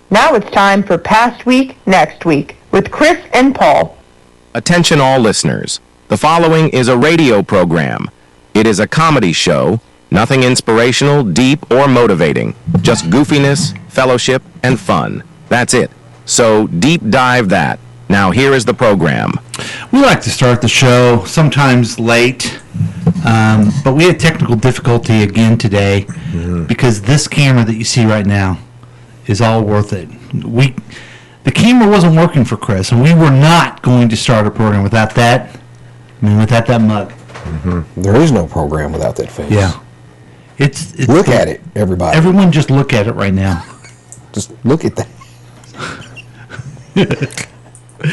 Now it's time for Past Week, Next Week with Chris and Paul. Attention all listeners. The following is a radio program. It is a comedy show, nothing inspirational, deep, or motivating. Just goofiness, fellowship, and fun. That's it. So deep dive that. Now here is the program. We like to start the show sometimes late, but we had technical difficulty again today because this camera that you see right now is all worth it. The camera wasn't working for Chris, and we were not going to start a program without that. Without that mug. Mm-hmm. There is no program without that face. Yeah, it's look at it, everybody. Everyone, just look at it right now. Just look at that.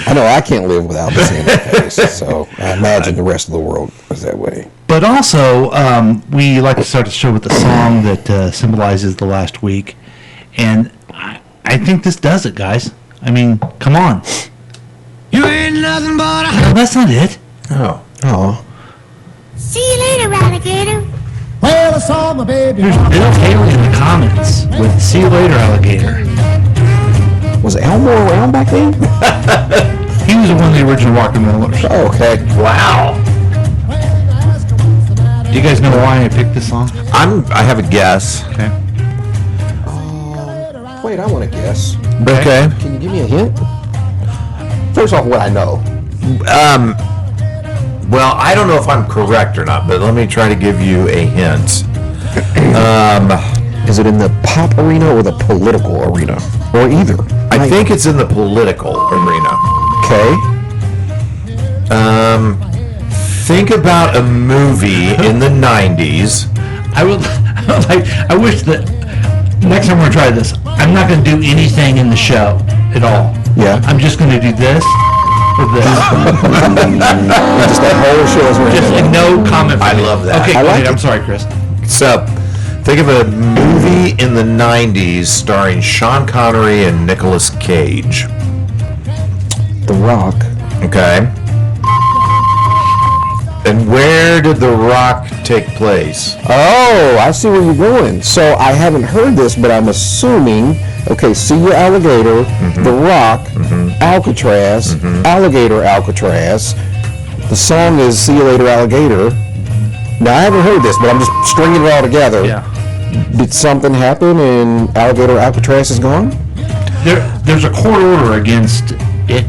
I know I can't live without seeing that face, so I imagine the rest of the world is that way. But also, we like to start the show with a song that symbolizes the last week, and I think this does it, guys. I mean, come on. You ain't nothing but a... No, that's not it. Oh. See you later, alligator. Well, I saw my baby. There's Bill Haley in the comments with "See you later, alligator." Was Elmore around back then? He was one of the original rock and rollers. Oh, okay. Wow. Do you guys know why I picked this song? I have a guess. Okay. Wait, I want to guess. Okay. Can you give me a hint? First off, what I know. Well, I don't know if I'm correct or not, but let me try to give you a hint. Is it in the pop arena or the political arena? Or either? I think it's in the political arena. Okay. Think about a movie in the 90s. I wish that next time we're gonna try this, I'm not gonna do anything in the show at all. Yeah. I'm just gonna do this or this. Just that whole show is Just like no comment. I love that. Okay, I go like ahead. it. I'm sorry, Chris. So, think of a movie in the 90s starring Sean Connery and Nicolas Cage. The Rock. Okay. And where did The Rock take place? Oh, I see where you're going. So I haven't heard this, but I'm assuming, okay, See You Alligator, The Rock, Alcatraz, Alligator Alcatraz. The song is See You Later Alligator. Now I haven't heard this, but I'm just stringing it all together. Yeah. Did something happen and Alligator Alcatraz is gone? There's a court order against it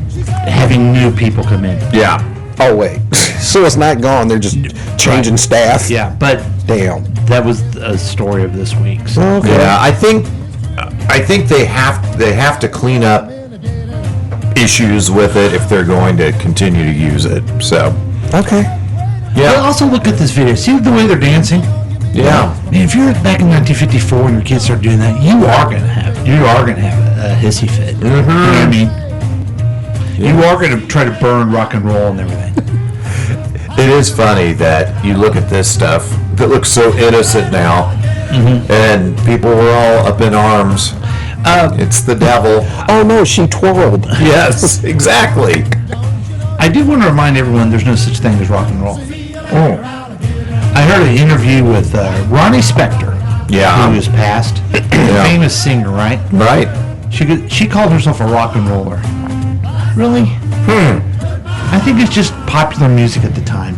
having new people come in. Yeah. Oh, wait. So it's not gone. They're just changing staff? Yeah, but Damn. that was a story of this week. So. Okay. Yeah, I think they have to clean up issues with it if they're going to continue to use it. So, Okay. But also look at this video. See the way they're dancing? yeah. Man, if you're back in 1954 and your kids start doing that, you are gonna have a hissy fit. You know what I mean? You are gonna try to burn rock and roll and everything. It is funny that you look at this stuff that looks so innocent now, and people were all up in arms. It's the devil. Oh, no, she twirled. Yes, exactly. I do want to remind everyone there's no such thing as rock and roll. I heard an interview with Ronnie Spector, Yeah. who is passed, famous singer, right? Right. She called herself a rock and roller. Really? I think it's just popular music at the time.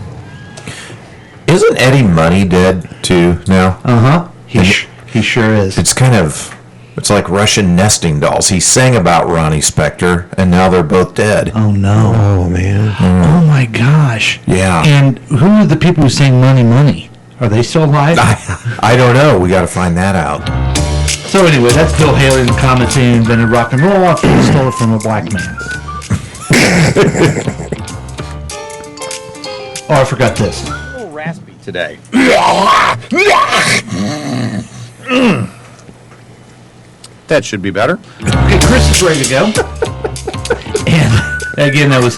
Isn't Eddie Money dead too now? He sure is. It's like Russian nesting dolls. He sang about Ronnie Spector, and now they're both dead. Oh no! Oh, man. Oh my gosh! Yeah. And who are the people who sang "Money, Money"? Are they still alive? I don't know. We got to find that out. So anyway, that's Bill Haley in the comments. He invented rock and roll after he stole it from a black man. Oh, I forgot this. A little raspy today. That should be better. Okay, Chris is ready to go. And again, that was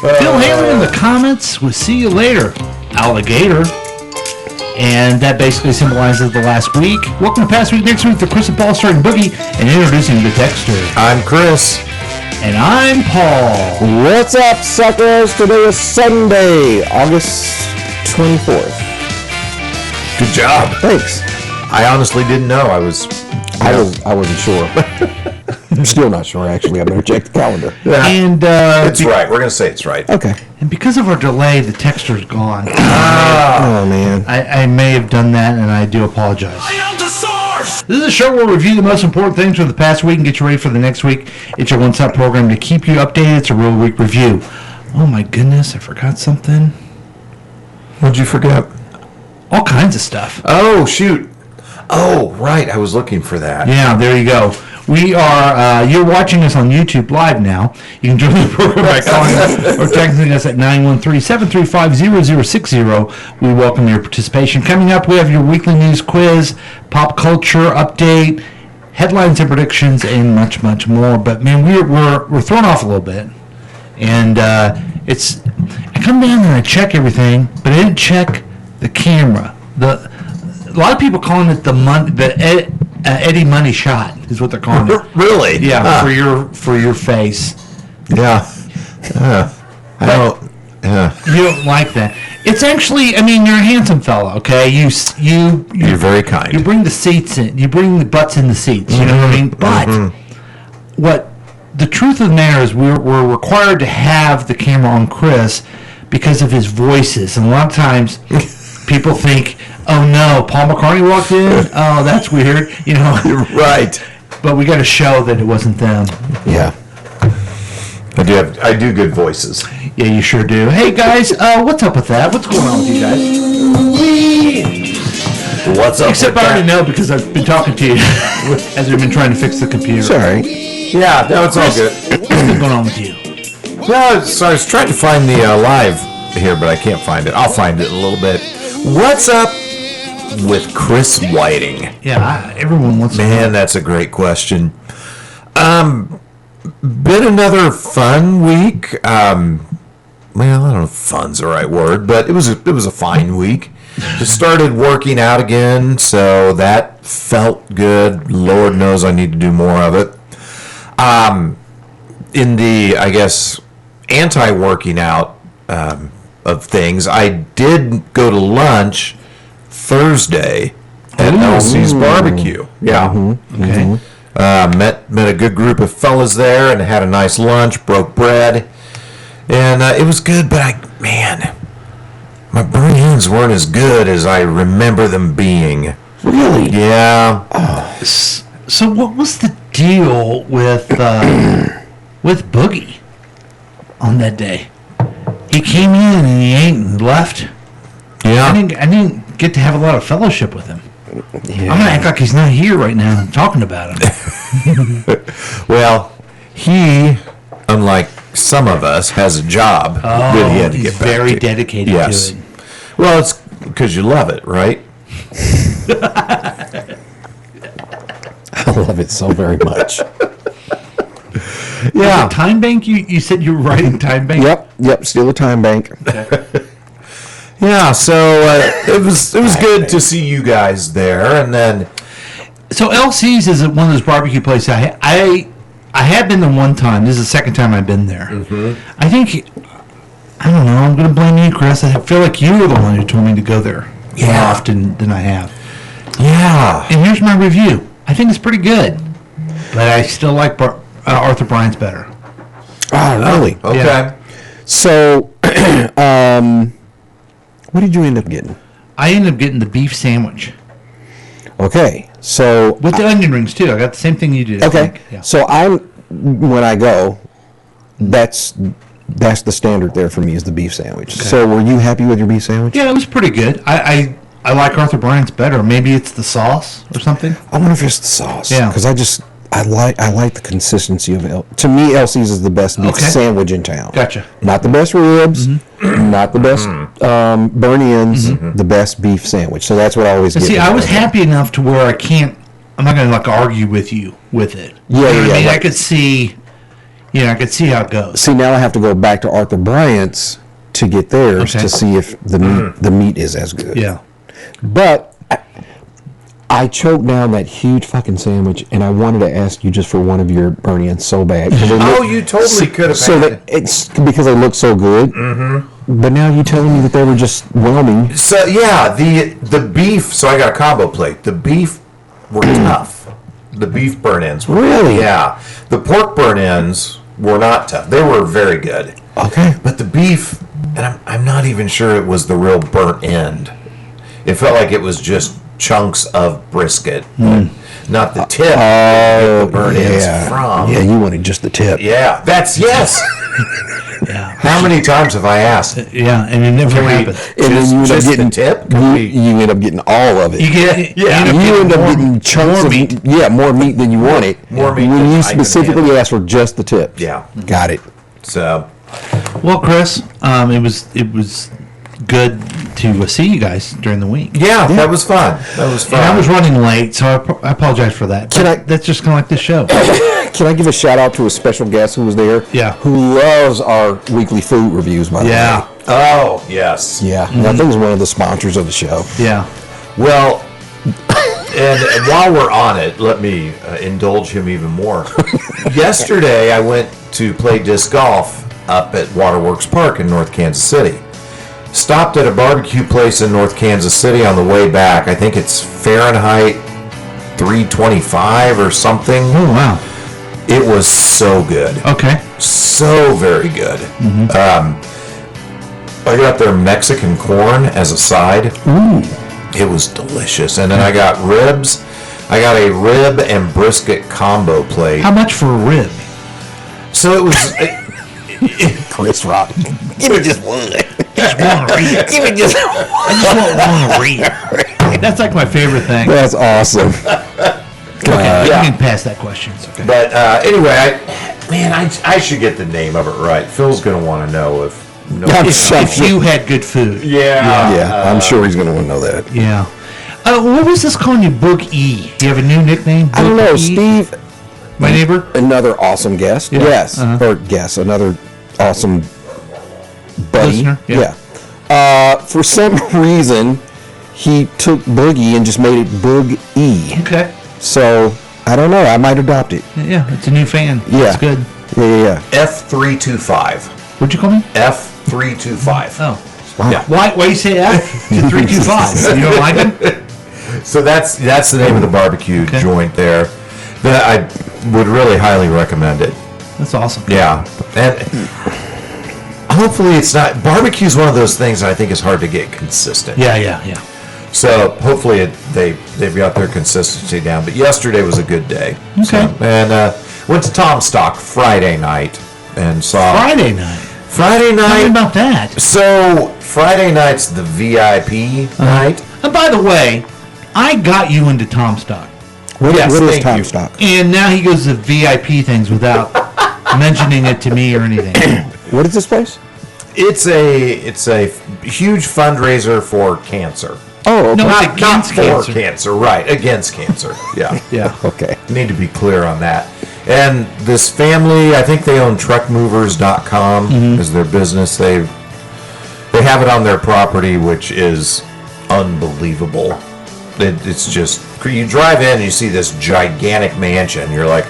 Bill Haley in the comments with "See You Later, Alligator." And that basically symbolizes the last week. Welcome to Past Week, Next Week for Chris and Paul starting Boogie and introducing the texter. I'm Chris. And I'm Paul. What's up, suckers? Today is Sunday, August 24th. Good job. Thanks. I honestly didn't know. I wasn't sure. still not sure, actually. I better check the calendar. And It's right. We're going to say it's right. Okay. and because of our delay, the texture's gone. Oh, man. I may have done that, and I do apologize. This is a show where we review the most important things from the past week and get you ready for the next week. It's your one-stop program to keep you updated. It's a real week review. Oh, my goodness. I forgot something. What'd you forget? All kinds of stuff. Oh, shoot. Oh, right. I was looking for that. Yeah, there you go. We are, you're watching us on YouTube Live now. You can join the program by calling or texting us at 913-735-0060. We welcome your participation. Coming up, we have your weekly news quiz, pop culture update, headlines and predictions, and much, much more. But, man, we're thrown off a little bit. And I come down and I check everything, but I didn't check the camera. A lot of people calling it Eddie Money shot is what they're calling it. Really? Yeah, for your face. Yeah. I don't. You don't like that. It's actually, I mean, you're a handsome fella, okay? You're very kind. You bring the seats in. You bring the butts in the seats. You know what I mean? But what the truth of the matter is, we're required to have the camera on Chris because of his voices, and a lot of times people think, oh no, Paul McCartney walked in. Oh, that's weird. You know. Right. But we got to show that it wasn't them. Yeah. I do good voices. Yeah, you sure do. Hey guys, what's up with that? What's going on with you guys? What's up Except with I already that? know because I've been talking to you as we've been trying to fix the computer. Sorry. Yeah, no, it's all good. What's been going on with you? No, so I was trying to find the live here, but I can't find it. I'll find it in a little bit. What's up with Chris Whiting? Yeah, everyone wants to know. Man, that's a great question. Been another fun week. Well, I don't know if fun's the right word, but it was a fine week. Just started working out again, so that felt good. Lord knows I need to do more of it. In the, I guess, anti-working out of things, I did go to lunch Thursday at Elsie's Barbecue. Yeah. Okay. Met a good group of fellas there and had a nice lunch, broke bread, and it was good, but my burnt ends weren't as good as I remember them being. Really? Yeah. So what was the deal with Boogie on that day? He came in and he ate and left. Yeah. I didn't get to have a lot of fellowship with him. Yeah. I'm gonna act like he's not here right now talking about him. Well, he, unlike some of us, has a job that he had to he's get back very to. dedicated Yes. to it. Well, it's because you love it, right? I love it so very much. Yeah. Time bank? You said you were writing time bank? Yep. Still a time bank. Yeah, so it was good to see you guys there, and then So LC's is one of those barbecue places. I have been there one time. This is the second time I've been there. I think, I don't know, I'm going to blame you, Chris. I feel like you were the one who told me to go there more Yeah. often than I have. yeah, And here's my review. I think it's pretty good. But I still like Arthur Bryant's better. Oh, really? okay. Yeah. So, what did you end up getting? I ended up getting the beef sandwich. Okay, so With the onion rings, too. I got the same thing you did. I okay, think. Yeah. so when I go, that's the standard there for me is the beef sandwich. So were you happy with your beef sandwich? Yeah, it was pretty good. I like Arthur Bryant's better. Maybe it's the sauce or something. I wonder if it's the sauce. Yeah. Because I like the consistency of it. To me, LC's is the best beef Okay. sandwich in town. Gotcha. Not the best ribs, not the best burn ends, the best beef sandwich. So that's what I always And get. see, with I was Arthur. happy enough to where I'm not going to like argue with you with it. Yeah, You know yeah, what I mean? yeah, I like- could see, I could see how it goes. See, now I have to go back to Arthur Bryant's to get theirs Okay. to see if the meat is as good. Yeah. But I choked down that huge fucking sandwich, and I wanted to ask you just for one of your burn ends so bad. 'Cause they Oh, look- you totally could have So had that it's because they look so good. But now you're telling me that they were just whelming. So yeah, the beef. So I got a combo plate. The beef were tough. The beef burn ends were Really? Yeah. The pork burnt ends were not tough. They were very good. Okay. But the beef, and I'm not even sure it was the real burnt end. It felt like it was just chunks of brisket, not the tip. The burnt ends from. Yeah, you wanted just the tip. Yeah, that's yes. Yeah. How many times have I asked? Yeah, and it never happened. And then you end up Just the getting tip? You end up getting all of it. You get You end up getting chunks of meat. Yeah, more meat than you wanted. More meat when than you I can specifically handle. asked for just the tip. Yeah. Got it. So Well, Chris, it was good to see you guys during the week. yeah, that was fun. That was fun. And I was running late, so I apologize for that. Can But I- That's just kind of like this show. Can I give a shout out to a special guest who was there? Yeah. Who loves our weekly food reviews, by the Yeah, way. Oh yes. Yeah. And I think he's one of the sponsors of the show. yeah. Well, and while we're on it, let me indulge him even more. Yesterday, I went to play disc golf up at Waterworks Park in North Kansas City. Stopped at a barbecue place in North Kansas City on the way back. I think it's Fahrenheit 325 or something. Oh wow. It was so good. Okay. So very good. I got their Mexican corn as a side. Ooh. It was delicious. And then I got ribs. I got a rib and brisket combo plate. How much for a rib? So it was. Chris Rock. Give me just one. Just one rib. Give me just I just want one rib. That's like my favorite thing. That's awesome. Okay, yeah. you can pass that question. It's okay. But anyway, I should get the name of it right. Phil's going to want to know if. No, If you had good food. Yeah, I'm sure he's going to want to know that. Yeah. What was this calling you, Boog E? Do you have a new nickname? I don't Boog know, E? Steve. My neighbor? Another awesome guest. Yeah. Yes. Uh-huh. Or guest. Another awesome buddy. Listener, yeah. For some reason, he took Boogie and just made it Boog E. Okay. So, I don't know. I might adopt it. Yeah, it's a new fan. Yeah. That's good. Yeah. F325. What'd you call me? F325. Oh. Wow. Yeah. Why you say F to 325? You don't like him? So that's the name of the barbecue Okay. joint there. That I would really highly recommend it. That's awesome. Yeah, and hopefully it's not. Barbecue is one of those things that I think is hard to get consistent. Yeah. So hopefully they've got their consistency down. But yesterday was a good day. Okay. So, and went to Tom Stock Friday night and saw Friday night. Friday Tell me night. about that. So Friday night's the VIP night. And by the way, I got you into Tom Stock. What Yes, is thank Tom you. Stock? And now he goes to VIP things without mentioning it to me or anything. What is this place? It's a huge fundraiser for cancer. Oh, okay. No, it's Not against for cancer. cancer, right? Against cancer. Yeah. Yeah. Okay. Need to be clear on that. And this family, I think they own truckmovers.com is their business. They have it on their property, which is unbelievable. It's just, you drive in and you see this gigantic mansion. You're like,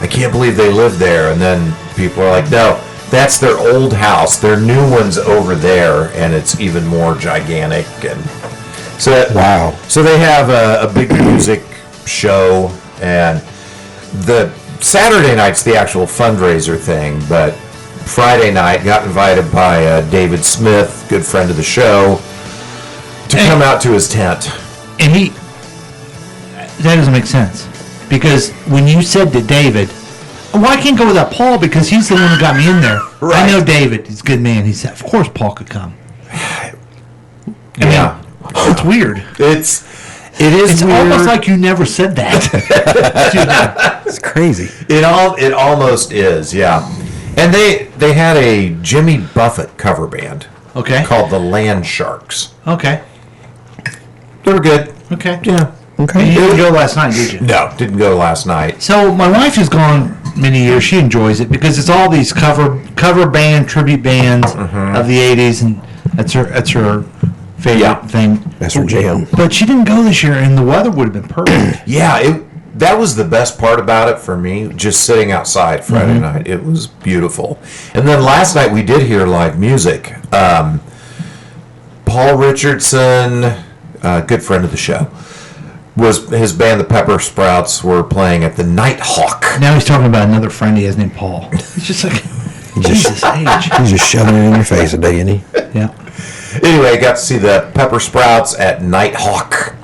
I can't believe they live there. And then people are like, no, that's their old house. Their new one's over there, and it's even more gigantic. And so, Wow. So they have a big music show, and the Saturday night's the actual fundraiser thing, but Friday night got invited by David Smith, good friend of the show, to come out to his tent. And that doesn't make sense. Because when you said to David, well, I can't go without Paul because he's the one who got me in there. Right. I know David. He's a good man. He said, of course Paul could come. Yeah. It's weird. It is It's weird. almost like you never said that. It's crazy. It almost is, yeah. And they had a Jimmy Buffett cover band Okay. called the Land Sharks. Okay. They were good. Okay. Yeah. Okay. You didn't go last night, did you? No, didn't go last night. So my wife has gone many years. She enjoys it because it's all these cover band, tribute bands of the 80s, and that's her favorite Yeah. thing. That's her jam. But she didn't go this year, and the weather would have been perfect. Yeah, that was the best part about it for me, just sitting outside Friday night. It was beautiful. And then last night we did hear live music. Paul Richardson, good friend of the show, was his band, the Pepper Sprouts, were playing at the Nighthawk. Now he's talking about another friend he has named Paul. It's just like, Jesus age. He's just shoving it in your face today, isn't he? Yeah. Anyway, got to see the Pepper Sprouts at Nighthawk.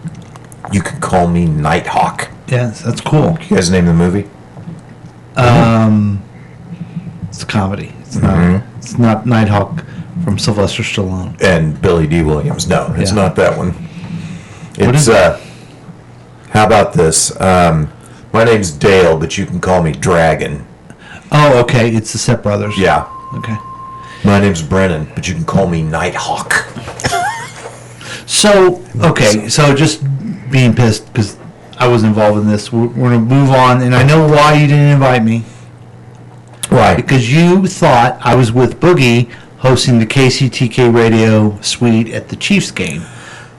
You can call me Nighthawk. Yeah, that's cool. You guys name the movie? It's a comedy. It's not Nighthawk from Sylvester Stallone. And Billy D. Williams. No, it's Yeah. not that one. What It's is it? how about this? My name's Dale, but you can call me Dragon. Oh, okay. It's the Step Brothers. Yeah. Okay. My name's Brennan, but you can call me Nighthawk. So, okay. So just being pissed because I was involved in this. We're going to move on. And I know why you didn't invite me. Right. Because you thought I was with Boogie hosting the KCTK radio suite at the Chiefs game.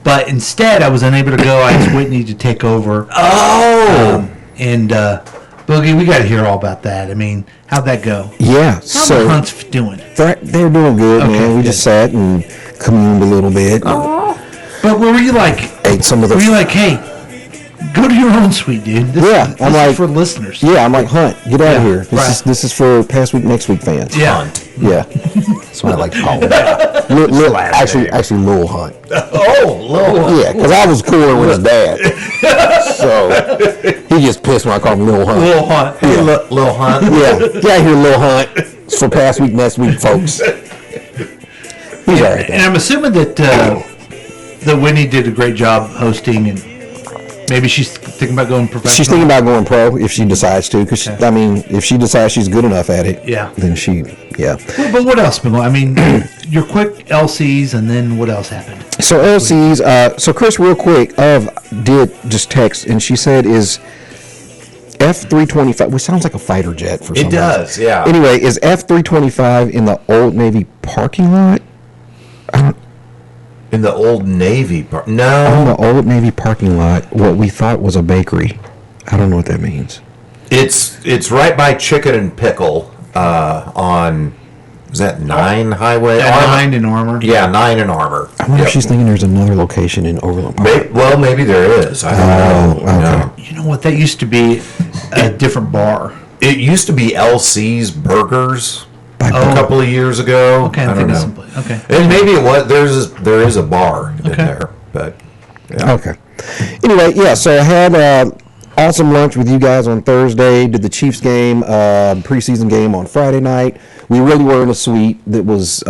But instead, I was unable to go. I asked Whitney to take over. Oh! And Boogie, we got to hear all about that. I mean, how'd that go? Yeah. How's So the Hunts doing? they're doing good, Okay, man. We good. just sat and communed a little bit. But were you like, Ate some of the. were you like, hey, go to your own suite, dude? This, Yeah, this I'm is like- for listeners. Yeah, I'm like, Hunt, get out Yeah, of here. right. This is for past week, next week fans. Yeah. Yeah. That's what I like to call him. Actually, Lil Hunt. Oh, Lil. Yeah, because I was cooler with his dad. So he gets pissed when I call him Lil Hunt. Little Hunt. Hey, Lil Hunt. Yeah, get out here, Lil Hunt. It's for past week, next week, folks. He's all right. And I'm assuming that Whitney did a great job hosting, and maybe she's thinking about going professional. She's thinking about going pro if she decides to. Because, I mean, if she decides she's good enough at it, Yeah. then she, yeah. Well, but what else, Miguel? I mean, your quick LCs, and then what else happened? So LCs, so Chris, real quick, did just text, and she said is F-325, which sounds like a fighter jet for some It does, reason. yeah. Anyway, is F-325 in the Old Navy parking lot? In the Old Navy part. In No. the Old Navy parking lot, what we thought was a bakery. I don't know what that means. It's right by Chicken and Pickle on, is that 9 Highway? Armour? 9 in Armor. Yeah, 9 and Armor. I wonder Yep. if she's thinking there's another location in Overland Park. Well, maybe there is. I don't know. okay. No. You know what? That used to be a different bar. It used to be LC's Burgers By a couple of years ago. Okay, I I'm don't thinking know. someplace. Okay. And maybe it was. There is a bar in Okay. there, but yeah. Okay. Anyway, yeah, so I had awesome lunch with you guys on Thursday, did the Chiefs game, preseason game on Friday night. We really were in a suite that was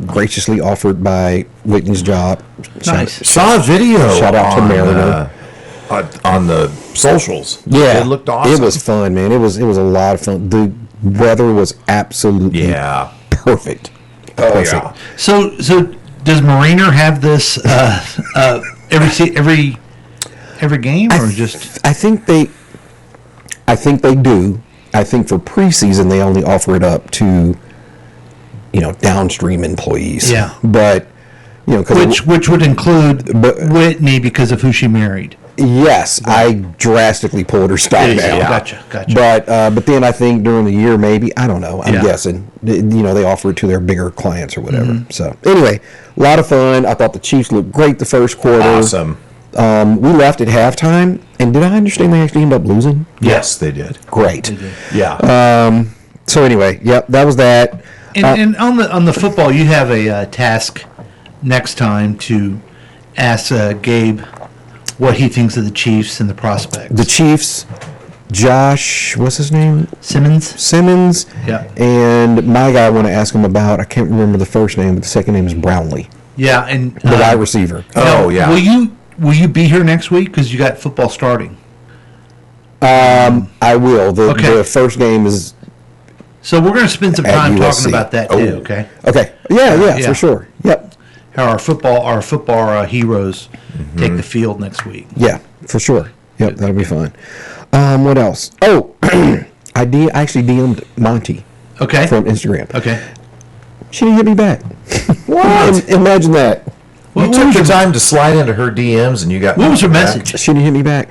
graciously offered by Whitney's job. Nice. Saw a video. Shout out to on, Mariner. on the socials. Yeah. It looked awesome. It was fun, man. It was a lot of fun. The weather was absolutely Yeah. perfect. Oh Perfect. yeah. So does Mariner have this every game, or just? I think they do. I think for preseason they only offer it up to downstream employees. Yeah. But because Which would include But- Whitney because of who she married. yes, I drastically pulled her stock down. Gotcha. But then I think during the year maybe I don't know. I'm Yeah. guessing they offer it to their bigger clients or whatever. Mm-hmm. So anyway, a lot of fun. I thought the Chiefs looked great the first quarter. Awesome. We left at halftime, and did I understand they actually ended up losing? Yes, they did. Great. Yeah. So anyway, yep, that was that. And on the football, you have a task next time to ask Gabe what he thinks of the Chiefs and the prospects. The Chiefs, Josh, what's his name? Simmons. Yeah. And my guy I want to ask him about, I can't remember the first name, but the second name is Brownlee, Yeah, and the wide receiver. Oh, yeah. Will you be here next week because you got football starting? I will. Okay. The first game is So we're going to spend some At time USC. talking about that too. Okay, okay. Yeah, Yeah. for sure. Yep. how our football heroes take the field next week. Yeah, for sure. Yep, that'll be fun. What else? Oh, I actually DM'd Monty Okay. from Instagram. Okay. She didn't hit me back. What? Imagine that. You took the time to slide into her DMs and you got. What was her back? message? She didn't hit me back.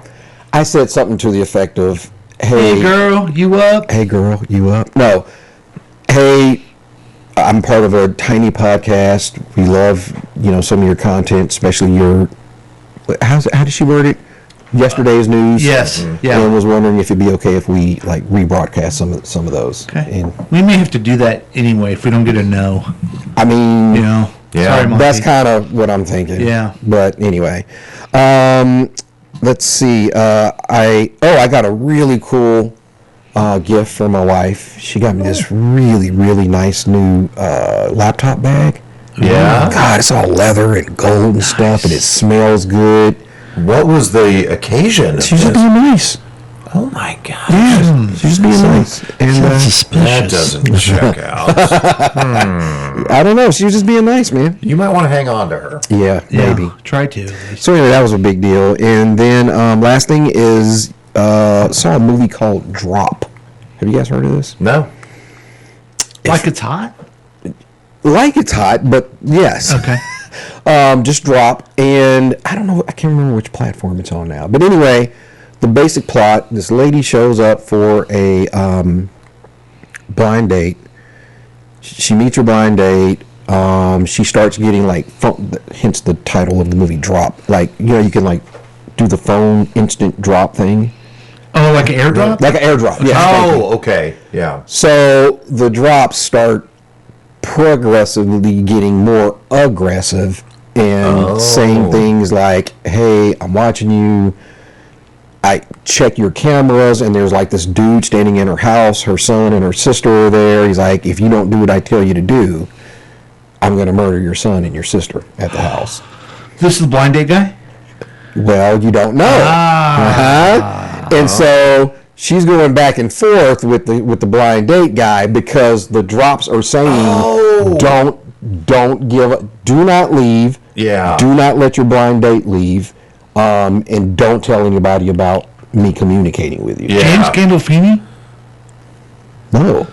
I said something to the effect of, Hey girl, you up? Hey girl, you up? No. Hey, I'm part of a tiny podcast. We love, some of your content, especially your. How did she word it? yesterday's news. Yes. Yeah. And was wondering if it'd be okay if we like rebroadcast some of those. Okay. And We may have to do that anyway if we don't get a no. I mean, You know. Yeah. Sorry, Monty. that's kind of what I'm thinking. Yeah. But anyway, let's see. I got a really cool gift for my wife. She got me this really, really nice new laptop bag. Yeah. God, it's all leather and gold and stuff, and it smells good. What was the occasion? of She's just this? being nice. Oh my gosh. Yeah, she's just being nice. And That suspicious. doesn't check out. I don't know. She was just being nice, man. You might want to hang on to her. Yeah, Yeah, maybe. try to. At least. So anyway, that was a big deal. And then last thing is saw a movie called Drop. Have you guys heard of this? No. Like it's hot? Like it's hot, but yes. Okay. Just Drop. And I don't know. I can't remember which platform it's on now. But anyway, the basic plot, this lady shows up for a blind date. She meets her blind date. She starts getting like hence the title of the movie, Drop. Like, you know, you can like do the phone instant drop thing. Oh, like an airdrop? Like an airdrop. Yes, thank you. Oh, okay. Yeah. So the drops start progressively getting more aggressive and saying things like, hey, I'm watching you. I check your cameras, and there's like this dude standing in her house. Her son and her sister are there. He's like, if you don't do what I tell you to do, I'm going to murder your son and your sister at the house. This is the blind date guy? Well, you don't know. And so she's going back and forth with the blind date guy because the drops are saying, do not leave. Yeah. Do not let your blind date leave. And don't tell anybody about me communicating with you. Yeah. James Gandolfini? No.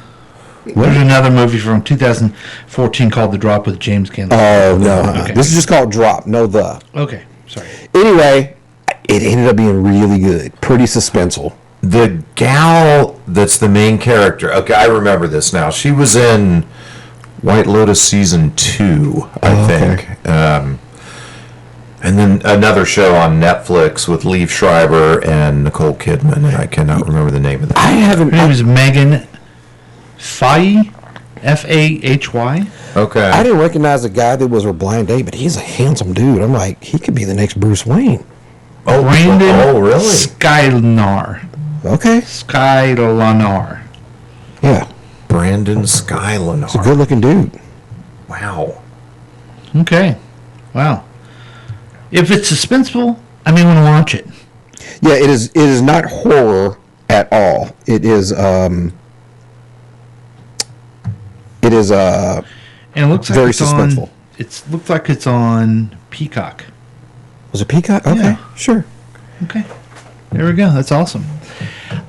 There's another movie from 2014 called The Drop with James Gandolfini. Oh, no. Okay. This is just called Drop. No, the. Okay, sorry. Anyway, it ended up being really good. Pretty suspenseful. The gal that's the main character. Okay, I remember this now. She was in White Lotus season 2, I think. And then another show on Netflix with Liev Schreiber and Nicole Kidman, and I cannot remember the name of that. I haven't. Her name is Megan Fahy, Fahy. Okay. I didn't recognize the guy that was her blind date, but he's a handsome dude. I'm like, he could be the next Bruce Wayne. Brandon Oh, really? Skylar. Okay. Skylar. Yeah. Brandon He's a Skylanar. good looking dude. Wow. Okay. Wow. If it's suspenseful, I may want to watch it. Yeah, it is. It is not horror at all. It is. It is. And it looks like Very it's on. suspenseful. It looks like it's on Peacock. Was it Peacock? Okay, Yeah. sure. Okay. There we go. That's awesome.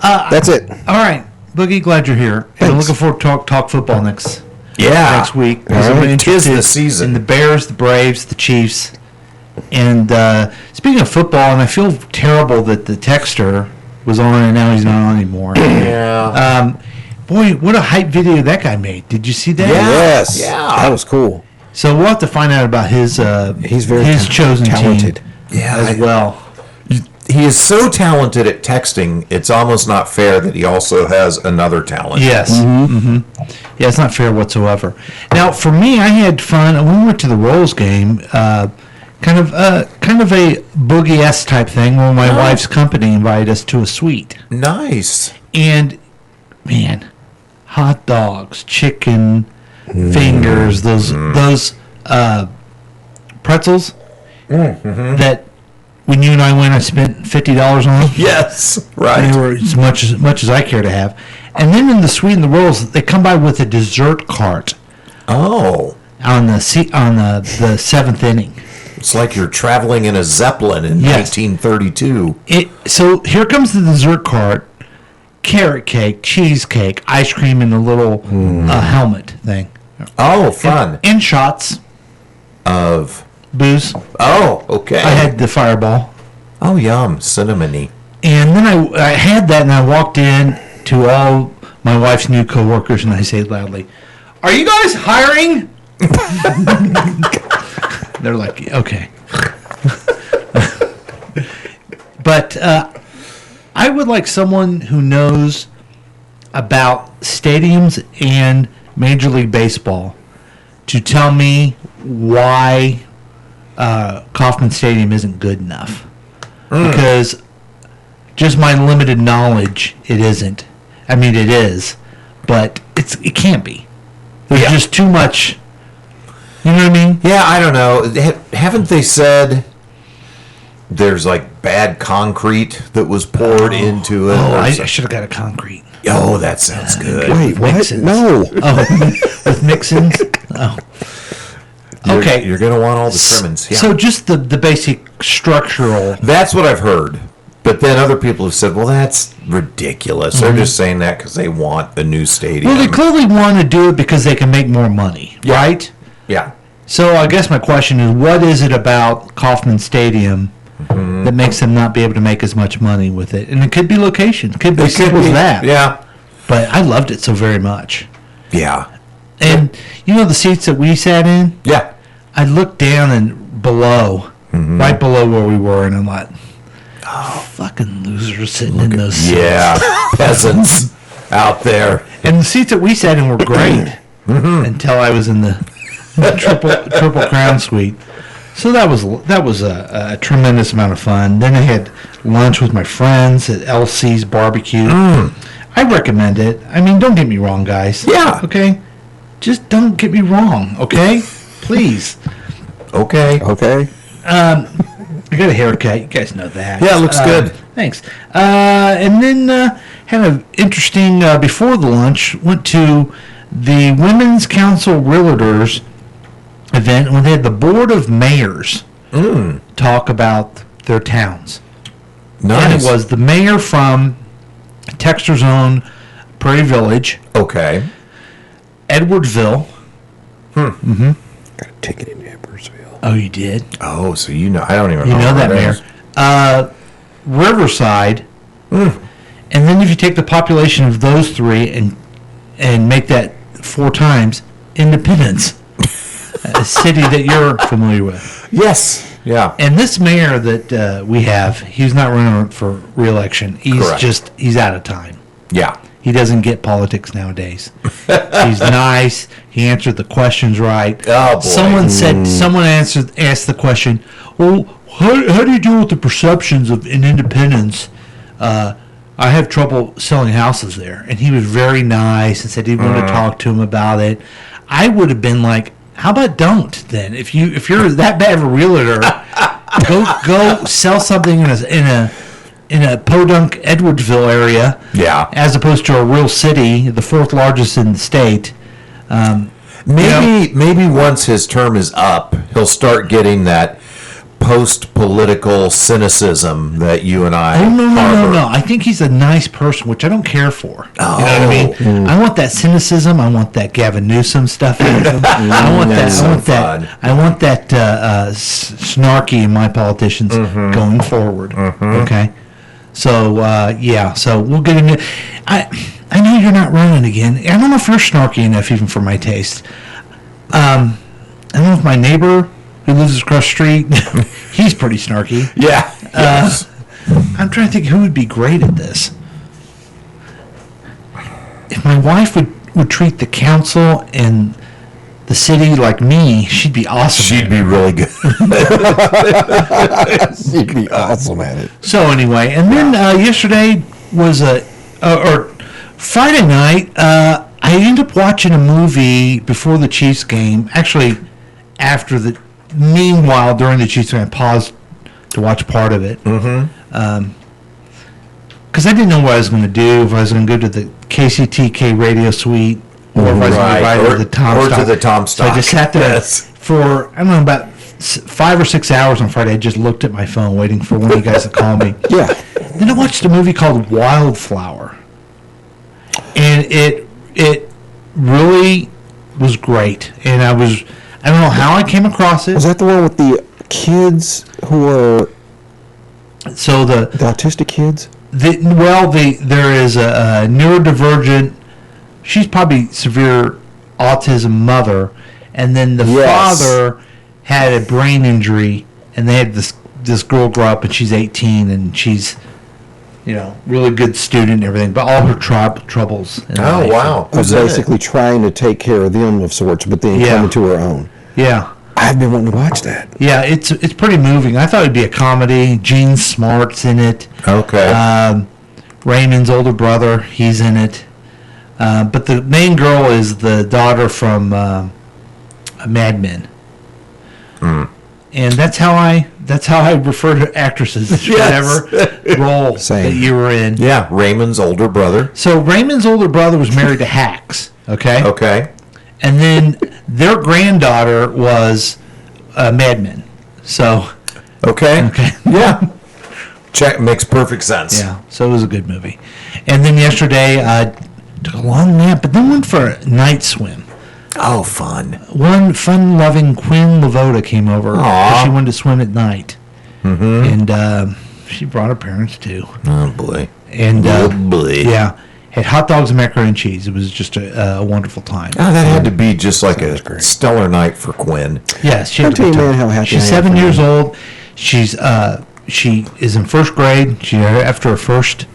That's it. All right, Boogie, glad you're here. And I'm Thanks. looking forward to talk football next week. All right. I'm Tis interested the season. in the Bears, the Braves, the Chiefs. And speaking of football, and I feel terrible that the texter was on and now he's not on anymore. Yeah. Boy, what a hype video that guy made. Did you see that? Yes. Yeah. That was cool. So we'll have to find out about his He's very chosen talented. team Yeah, as well. He is so talented at texting, it's almost not fair that he also has another talent. Yes. Mm-hmm. Yeah, it's not fair whatsoever. Now, for me, I had fun. We went to the Royals game, kind of a boogie-esque type thing, where my wife's company invited us to a suite. Nice. And, man, hot dogs, chicken fingers, those pretzels that when you and I went, I spent $50 on them. Yes. They Right. were as much as I care to have. And then in the suite and the rolls, they come by with a dessert cart Oh. on the seventh inning. It's like you're traveling in a Zeppelin in Yes. 1932. So here comes the dessert cart: carrot cake, cheesecake, ice cream in the little helmet thing, Oh, fun. and shots, Of. booze. Oh, okay. I had the Fireball. Oh, yum. Cinnamony. And then I had that, and I walked in to all my wife's new coworkers, and I say loudly, "Are you guys hiring?" They're like, "Okay." But I would like someone who knows about stadiums and Major League Baseball to tell me why Kauffman Stadium isn't good enough. Because just my limited knowledge, it isn't. I mean, it is, but it can't be. There's just too much. You know what I mean? Yeah, I don't know. Haven't they said there's like bad concrete that was poured into it? Oh, I should have got a concrete. Oh, that sounds good. Wait, what? Mixins. No. Oh, with mixins? Oh. Okay. You're going to want all the trimmings. Yeah. So just the basic structural. That's what I've heard. But then other people have said, well, that's ridiculous. They're just saying that because they want a new stadium. Well, they clearly want to do it because they can make more money, right? Yeah. So I guess my question is, what is it about Kauffman Stadium that makes them not be able to make as much money with it? And it could be location. It could be as simple as that. Yeah. But I loved it so very much. Yeah. And you know the seats that we sat in? Yeah. I looked down and below, right below where we were, and I'm like, oh, fucking losers sitting in those seats. Yeah. Peasants out there. And the seats that we sat in were great until I was in the triple crown suite. So that was a tremendous amount of fun. Then I had lunch with my friends at LC's Barbecue. I recommend it. I mean, don't get me wrong, guys. Yeah. Okay? Just don't get me wrong, okay? Please. Okay. Okay. I got a haircut. You guys know that. Yeah, it looks good. Thanks. And then had an interesting, before the lunch, went to the Women's Council Realtors event when they had the Board of Mayors talk about their towns. Nice. And it was the mayor from Texter's own Prairie Village, Okay. Edwardsville. Got a ticket in Edwardsville. Oh, you did? Oh, so you know. I don't even You know. know that where mayor. it is. Riverside. And then if you take the population of those three and make that 4 times, Independence, a city that you're familiar with. Yes. Yeah. And this mayor that we have, he's not running for re-election. He's Correct. he's out of time. Yeah. He doesn't get politics nowadays. He's nice. He answered the questions right. Oh, boy. Someone asked the question, well, how do you deal with the perceptions of an Independence? I have trouble selling houses there. And he was very nice and said he'd want to talk to him about it. I would have been like, how about don't then? If you're that bad of a realtor, go sell something in a podunk Edwardsville area. Yeah. As opposed to a real city, the 4th largest in the state. Maybe once his term is up, he'll start getting that post-political cynicism that you and I Oh, no. harbor. I think he's a nice person, which I don't care for. Oh. You know what I mean? I want that cynicism. I want that Gavin Newsom stuff in him. I want that. That's I want so that. fun. I want that snarky in my politicians going forward. Okay. So yeah. So we'll get into. I know you're not running again. I don't know if you're snarky enough even for my taste. I don't know if my neighbor who lives across the street, he's pretty snarky. Yeah. Yes. I'm trying to think who would be great at this. If my wife would treat the council and the city like me, she'd be awesome. She'd be really good. You'd be awesome at it. So anyway, and then yesterday was or Friday night, I ended up watching a movie before the Chiefs game. Actually, meanwhile, during the Chiefs game, I paused to watch part of it. Because I didn't know what I was going to do, if I was going to go to the KCTK radio suite, or if I was going to Right, go to the Tom or Stock. to the Tom So I just Stock. sat there Yes. for, I don't know, about 5 or 6 hours on Friday. I just looked at my phone waiting for one of you guys to call me. Yeah. Then I watched a movie called Wildflower. And it really was great. And I don't know how I came across it. Was that the one with the kids who are So the autistic kids? there is a neurodivergent, she's probably severe autism mother, and then the Yes. father had a brain injury, and they had this this girl grow up and she's 18 and she's, really good student and everything, but all her troubles. In life. Wow. Was basically trying to take care of them of sorts, but then coming to her own. Yeah. I've been wanting to watch that. Yeah, it's pretty moving. I thought it'd be a comedy. Gene Smart's in it. Okay. Raymond's older brother, he's in it. But the main girl is the daughter from Mad Men. And that's how I refer to actresses. Whatever role Same. that you were in. Yeah, Raymond's older brother. So Raymond's older brother was married to Hacks. Okay. Okay. And then their granddaughter was Mad Men. So. Okay. Okay. Yeah. Check makes perfect sense. Yeah. So it was a good movie. And then yesterday I took a long nap, but then went for a night swim. Oh, fun. One fun-loving Quinn Lavoda came over. Aw. She wanted to swim at night. Mm-hmm. And she brought her parents, too. Oh, boy. And Oh, boy. yeah, had hot dogs and macaroni and cheese. It was just a wonderful time. Oh, that had to be just like a stellar night for Quinn. Yes, she I'll had a tell you, good time. man, how happy She's I am 7 for years you. old. She is in first grade. She after her first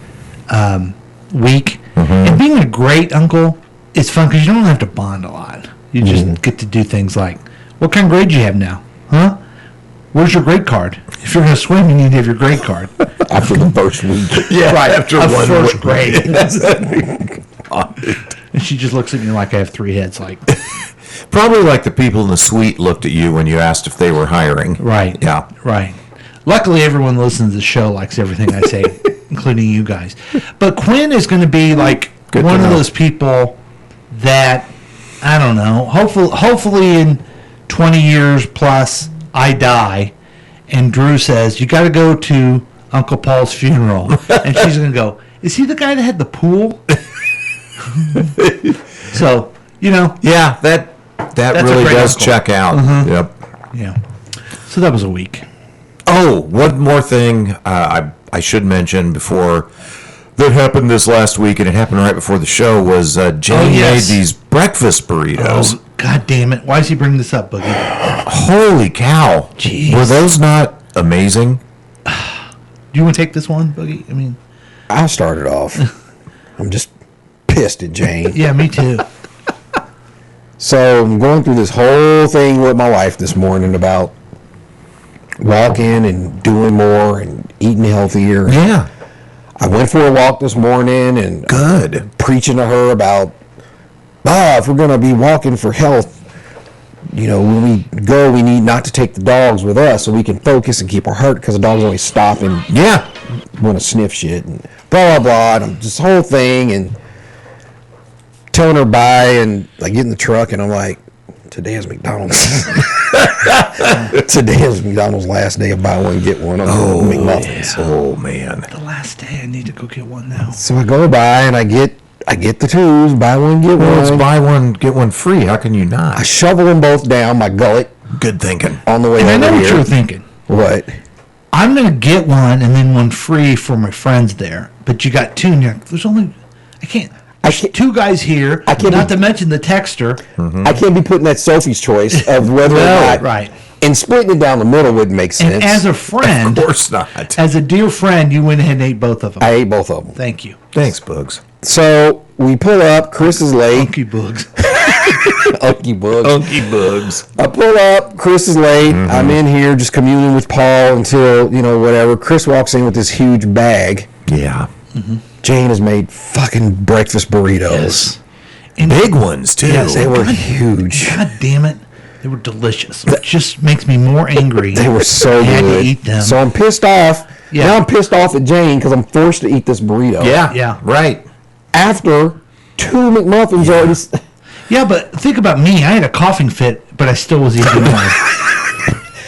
week. And being a great uncle is fun because you don't have to bond a lot. You just get to do things like, what kind of grade do you have now? Huh? Where's your grade card? If you're going to swim, you need to have your grade card. After the first week. Yeah, Right, after of one first week. grade. And she just looks at me like I have three heads. Like, Probably like the people in the suite looked at you when you asked if they were hiring. right. Yeah. Right. Luckily, everyone listening to the show likes everything I say, including you guys. But Quinn is going to be like Good one to of know. those people that, I don't know, hopefully in 20 years plus, I die, and Drew says, you got to go to Uncle Paul's funeral. And she's going to go, is he the guy that had the pool? So, Yeah, that That's a really great does uncle. check out. Yep. yeah. So that was a week. Oh, one more thing I should mention before that happened this last week, and it happened right before the show, was Jane yes. made these breakfast burritos. Oh, God damn it. Why is he bringing this up, Boogie? Holy cow. Jeez. Were those not amazing? Do you want to take this one, Boogie? I mean, I'll start it off. I'm just pissed at Jane. yeah, me too. So I'm going through this whole thing with my wife this morning about walking and doing more and eating healthier. Yeah. I went for a walk this morning and Good. preaching to her about, if we're going to be walking for health, when we go, we need not to take the dogs with us so we can focus and keep our heart, because the dogs always stop and Yeah. want to sniff shit and blah, blah, blah. And this whole thing and telling her bye, and I get in the truck and I'm like, today is McDonald's. Today is McDonald's last day of buy one, get one on McMuffins. Oh, man. The last day, I need to go get one now. So I go by and I get the twos, buy one, get Well, it's one. buy one, get one free. How can you I not? shovel them both down my gullet Good thinking. on the way And I over know what here. you were thinking. What? I'm going to get one and then one free for my friends there. But you got two, and you're like, there's only, I can't. There's can't- two guys here, I can't not be- to mention the texter. I can't be putting that Sophie's choice of whether or not. Right. And splitting it down the middle wouldn't make sense. And as a friend, Of course not. as a dear friend, you went ahead and ate both of them. I ate both of them. Thank you. Thanks, Bugs. So we pull up. Chris is late. Monkey bugs. Unky bugs. Unky Bugs. I pull up. Chris is late. I'm in here just communing with Paul until, whatever. Chris walks in with this huge bag. Yeah. Jane has made fucking breakfast burritos. And Big ones, too. Yes, They were God- huge. God damn it. They were delicious. It just makes me more angry. They were so I had good. to eat them. So I'm pissed off. Yeah. Now I'm pissed off at Jane because I'm forced to eat this burrito. Yeah. Yeah. Right. After two McMuffins already. Yeah, but think about me. I had a coughing fit, but I still was eating one.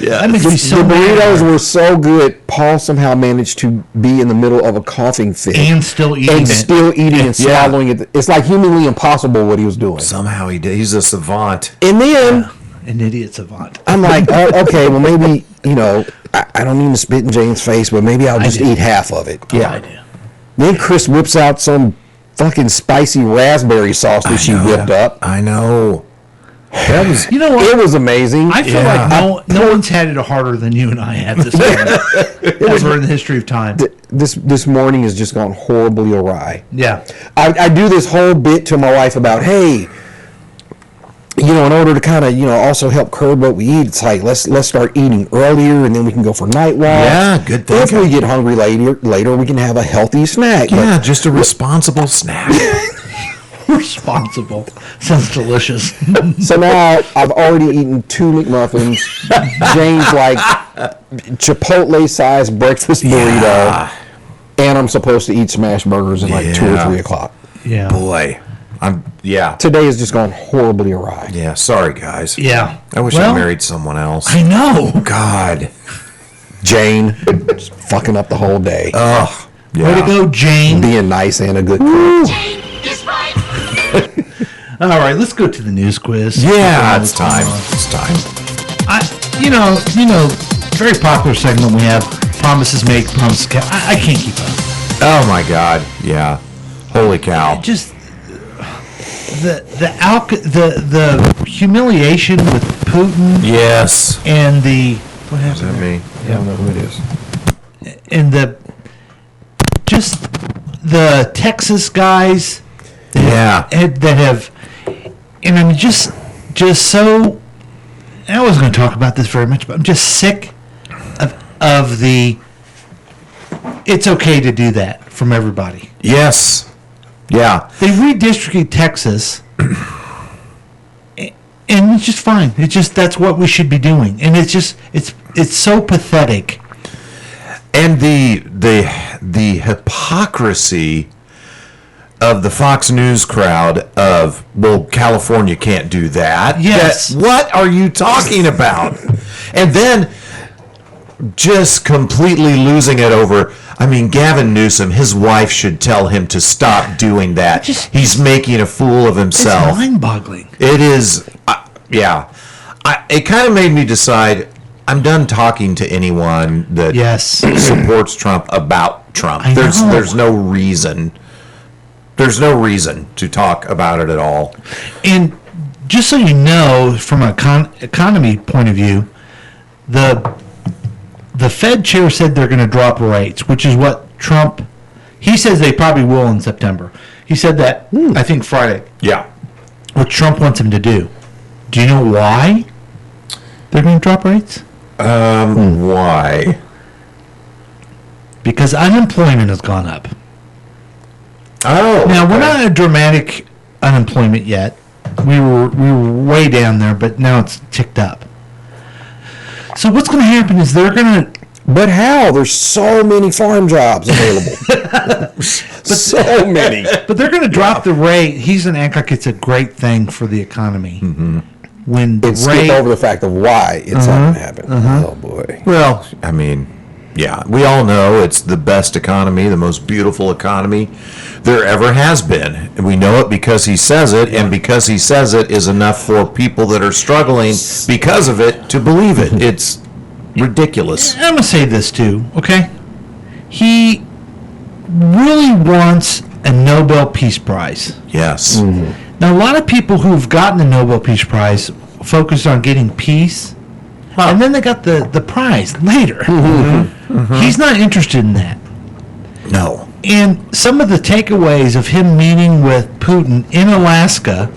Yeah. That makes me so The burritos mad. were so good. Paul somehow managed to be in the middle of a coughing fit And still eating and it. still eating and Yeah. swallowing it. It's like humanly impossible what he was doing. Somehow he did. He's a savant. And then An idiot savant. I'm like, okay, well maybe I don't mean to spit in Jane's face, but maybe I'll just do. eat half of it. I do. Then Chris whips out some fucking spicy raspberry sauce that she whipped up. I know. That was You know what? It was amazing. I feel like no one's had it harder than you and I had this morning, ever in the history of time. This morning has just gone horribly awry. Yeah. I do this whole bit to my wife about, hey, in order to kind of, also help curb what we eat, it's like, let's start eating earlier, and then we can go for night walks. Yeah, good If thinking. we get hungry later, we can have a healthy snack. yeah, just a responsible snack. Responsible. Sounds delicious. So now I've already eaten 2 McMuffins. Jane's like Chipotle-sized breakfast burrito. Yeah. And I'm supposed to eat smash burgers at like 2 or Yeah. 3 o'clock. Yeah. Boy, yeah. Today has just gone horribly awry. Yeah, sorry, guys. Yeah. I wish I married someone else. I know. God. Jane, just fucking up the whole day. Oh, yeah. Way to go, Jane. Being nice and a good cook. All right, let's go to the news quiz. Yeah, it's time. It's time. Very popular segment we have. Promises made, promises kept. I can't keep up. Oh, my God. Yeah. Holy cow. Just the humiliation with Putin Yes. and the what Is that happened me? I don't know who it is. there? And the Texas guys Yeah. that have, and I'm just so. I wasn't going to talk about this very much, but I'm just sick of the. It's okay to do that from everybody. Yes. Yeah. They redistricted Texas, and it's just fine. It's just that's what we should be doing, and it's so pathetic. And the hypocrisy of the Fox News crowd of, well, California can't do that. Yes. What are you talking about? And then just completely losing it over. I mean, Gavin Newsom, his wife should tell him to stop doing that. He's making a fool of It's himself. mind-boggling. It is, yeah. It kind of made me decide I'm done talking to anyone that Yes. supports Trump about Trump. I know. There's no reason. There's no reason to talk about it at all. And just so you know, from an economy point of view, the Fed chair said they're going to drop rates, which is what Trump. He says they probably will in September. He said that I think Friday. Yeah. What Trump wants him to do. Do you know why they're going to drop rates? Why? Because unemployment has gone up. Oh. Now we're okay. not at a dramatic unemployment yet. We were way down there, but now it's ticked up. So what's going to happen is they're going to. But how? There's so many farm jobs available. So many. But they're going to drop the rate. He's going to act like it's a great thing for the economy. Mm-hmm. When the And skip rate over the fact of why it's not happening. Oh, boy. Well, I mean, yeah, we all know it's the best economy, the most beautiful economy there ever has been. And we know it because he says it, and because he says it is enough for people that are struggling because of it to believe it. It's ridiculous. I'm going to say this too, okay? He really wants a Nobel Peace Prize. Yes. Now, a lot of people who've gotten the Nobel Peace Prize focused on getting peace, and then they got the prize later. He's not interested in that. No. And some of the takeaways of him meeting with Putin in Alaska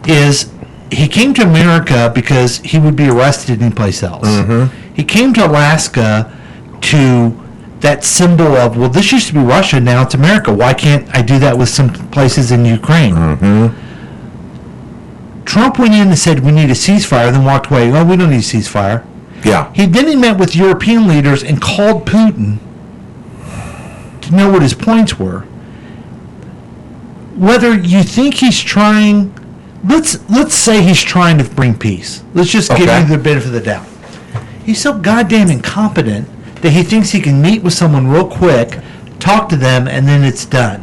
is he came to America because he would be arrested anyplace else. He came to Alaska to that symbol of, well, this used to be Russia, now it's America. Why can't I do that with some places in Ukraine? Trump went in and said, we need a ceasefire, then walked away. Oh, we don't need a ceasefire. Yeah. Then he met with European leaders and called Putin to know what his points were. Whether you think he's trying, let's say he's trying to bring peace. Let's just give Okay. you the benefit of the doubt. He's so goddamn incompetent that he thinks he can meet with someone real quick, talk to them, and then it's done.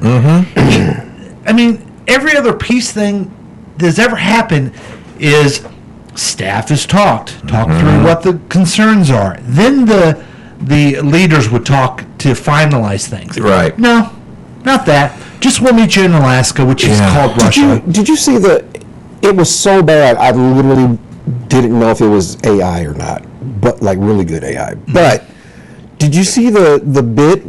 I mean, every other peace thing that's ever happened is staff has talked through what the concerns are. Then the leaders would talk to finalize things. Right. No, not that. Just we'll meet you in Alaska, which is Yeah. called Russia. Did you see the It was so bad, I literally didn't know if it was AI or not, but like really good AI. But did you see the bit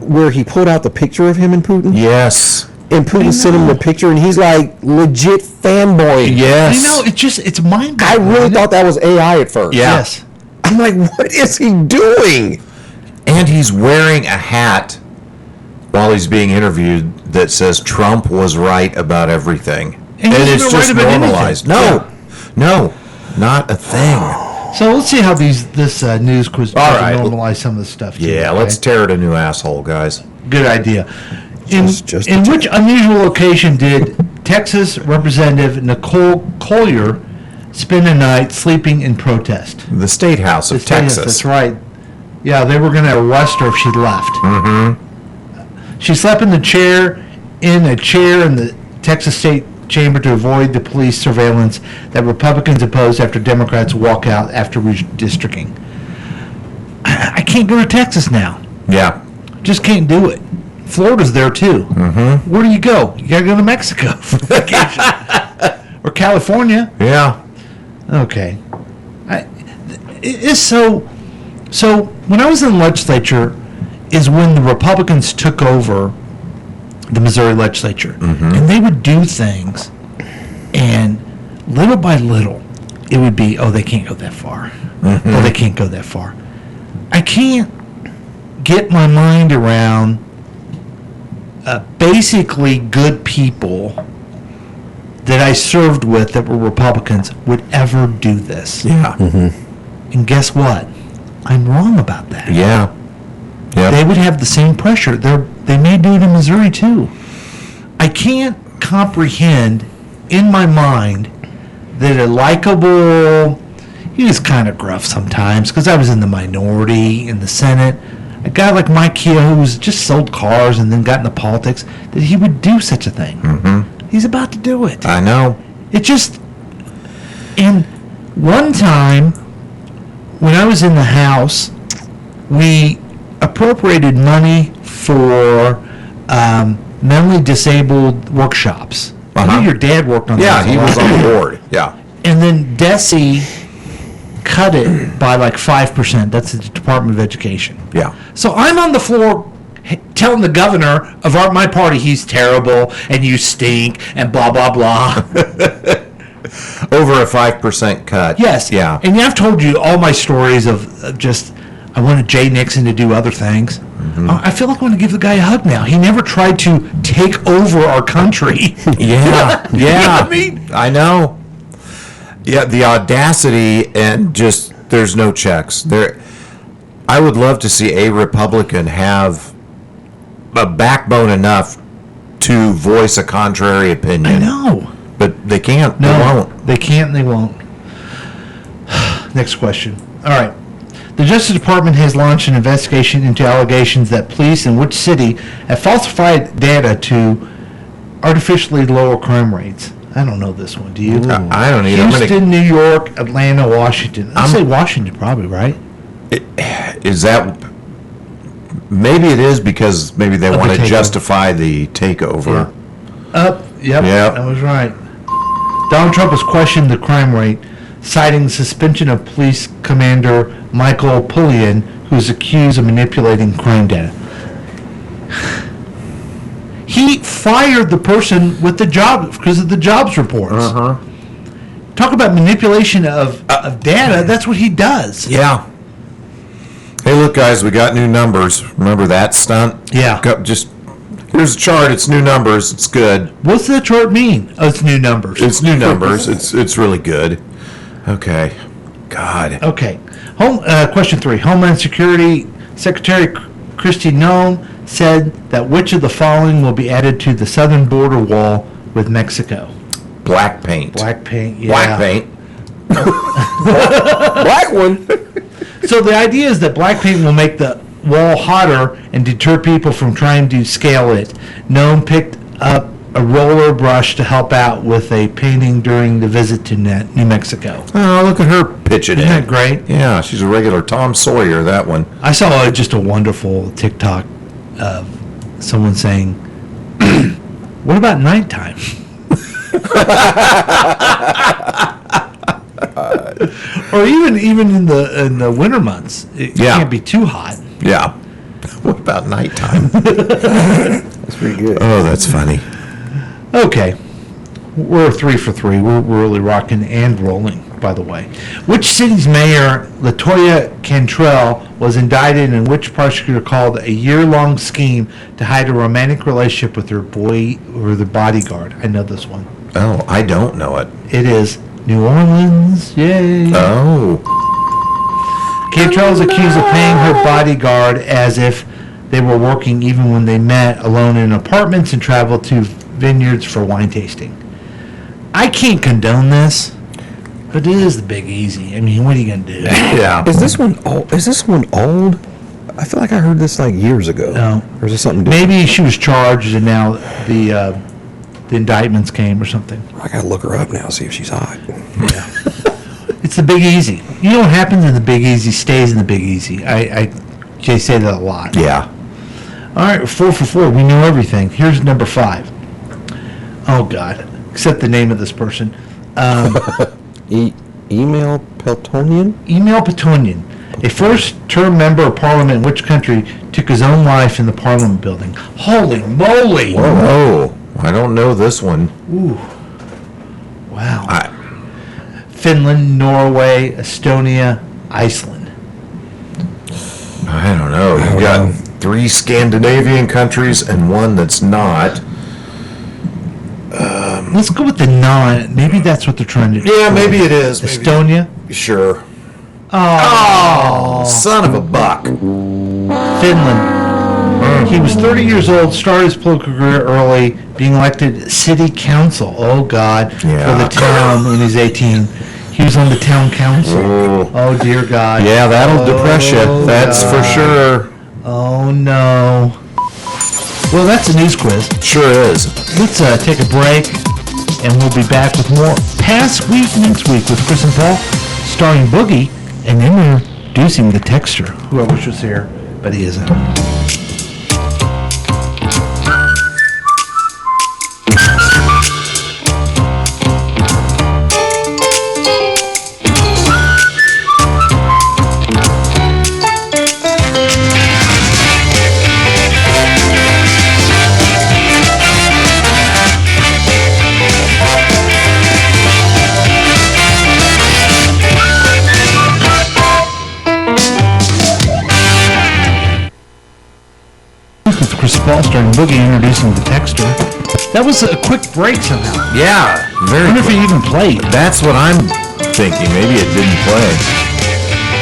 where he pulled out the picture of him and Putin? Yes. And Putin sent him the picture, and he's like legit fanboy. Yes. I know, it's mind I really thought that was AI at first. Yeah. Yes. I'm like, what is he doing? And he's wearing a hat while he's being interviewed that says Trump was right about everything. And he's it's not just right about normalized. anything. No, not a thing. So let's see how this news quiz All does right. normalize some of the stuff. Too, Yeah, okay? let's tear it a new asshole, guys. Good idea. In Just in which unusual location did Texas Representative Nicole Collier spend a night sleeping in protest? The State House of The State House, Texas. That's right. Yeah, they were going to arrest her if she left. Mm-hmm. She slept in a chair in the Texas State Chamber to avoid the police surveillance that Republicans opposed after Democrats walk out after redistricting. I can't go to Texas now. Yeah. Just can't do it. Florida's there too. Mm-hmm. Where do you go? You gotta go to Mexico for vacation. Or California. Yeah. Okay. It's so. So when I was in the legislature, is when the Republicans took over the Missouri legislature, and they would do things, and little by little, it would be, oh, they can't go that far. Oh, they can't go that far. I can't get my mind around basically good people that I served with that were Republicans would ever do this. Yeah. And guess what? I'm wrong about that. Yeah. They would have the same pressure. They may do it in Missouri too. I can't comprehend in my mind that a likable, he was kind of gruff sometimes because I was in the minority in the Senate, a guy like Mike Keogh who's just sold cars and then got into politics, that he would do such a thing. Mm-hmm. He's about to do it. I know. It just, and one time when I was in the House, we appropriated money for mentally disabled workshops. I know your dad worked on Yeah, that. he was on the board. Yeah. And then DESE cut it by like 5%. That's the Department of Education. Yeah. So I'm on the floor telling the governor of my party he's terrible and you stink and blah, blah, blah. Over a 5% cut. Yes. Yeah. And I've told you all my stories of just, I wanted Jay Nixon to do other things. I feel like I want to give the guy a hug now. He never tried to take over our country. Yeah. You know Yeah. what I mean? I know. Yeah, the audacity and just there's no checks. I would love to see a Republican have a backbone enough to voice a contrary opinion. I know. But they can't. No, They won't. They can't and they won't. Next question. All right. The Justice Department has launched an investigation into allegations that police in which city have falsified data to artificially lower crime rates. I don't know this one. Do you? I don't either. Houston, New York, Atlanta, Washington. I'd say Washington probably, right? Is that maybe it is because maybe they Of the want to takeover. justify the takeover. Yep, Yep. that was right. Donald Trump has questioned the crime rate, citing suspension of police commander Michael Pullian, who is accused of manipulating crime data. He fired the person with the job because of the jobs reports. Talk about manipulation of data. That's what he does. Yeah. Hey, look, guys, we got new numbers. Remember that stunt? Yeah. Just here's a chart. It's new numbers. It's good. What's that chart mean? Oh, it's new numbers. It's new numbers. It's really good. Okay. God. Okay. Question 3. Homeland Security Secretary Kristi Noem said that which of the following will be added to the southern border wall with Mexico? Black paint. Black paint. Yeah. Black paint. Black one. So the idea is that black paint will make the wall hotter and deter people from trying to scale it. Noem picked up a roller brush to help out with a painting during the visit to New Mexico. Oh, look at her pitch it Isn't in. that great? Yeah, she's a regular Tom Sawyer, that one. I saw just a wonderful TikTok of someone saying, what about nighttime? Or even in the winter months, it Yeah. can't be too hot. Yeah. What about nighttime? That's pretty good. Oh, that's funny. Okay, we're 3 for 3. We're really rocking and rolling, by the way. Which city's mayor, Latoya Cantrell, was indicted and which prosecutor called a year-long scheme to hide a romantic relationship with her boy or the bodyguard? I know this one. Oh, I don't know it. It is New Orleans. Yay! Oh. Cantrell is accused of paying her bodyguard as if they were working even when they met alone in apartments and traveled to vineyards for wine tasting. I can't condone this, but it is the Big Easy. I mean, what are you going to do? Yeah. Is this one old? Is this one old? I feel like I heard this like years ago. No. Or is it something different? Maybe she was charged and now the indictments came or something. I gotta look her up now, see if she's hot. It's the Big Easy. You know what happens in the Big Easy stays in the Big Easy. I say that a lot. Yeah. All right, 4 for 4. We know everything. Here's number 5. Oh, God. Except the name of this person. Email Peltonian? Email Petonian, a first-term member of parliament in which country took his own life in the parliament building. Holy moly! Whoa. I don't know this one. Ooh. Wow. I, Finland, Norway, Estonia, Iceland. I don't know. You've got 3 Scandinavian countries and one that's not. Let's go with the non. Maybe that's what they're trying to do. Yeah, maybe it is. Maybe. Estonia? Sure. Oh. Son of a buck. Finland. He was 30 years old, started his political career early, being elected city council. Oh, God. Yeah. For the town when he's 18. He was on the town council. Oh, dear God. Yeah, that'll depress you. That's for sure. Oh, no. Well, that's a news quiz. Sure is. Let's take a break, and we'll be back with more Past Week next week with Chris and Paul, starring Boogie, and introducing the texter, who I wish was here, but he isn't. With Chris and Paul, starring Boogie, introducing the texter. That was a quick break somehow. Yeah, I very wonder if quick. he even played. That's what I'm thinking. Maybe it didn't play.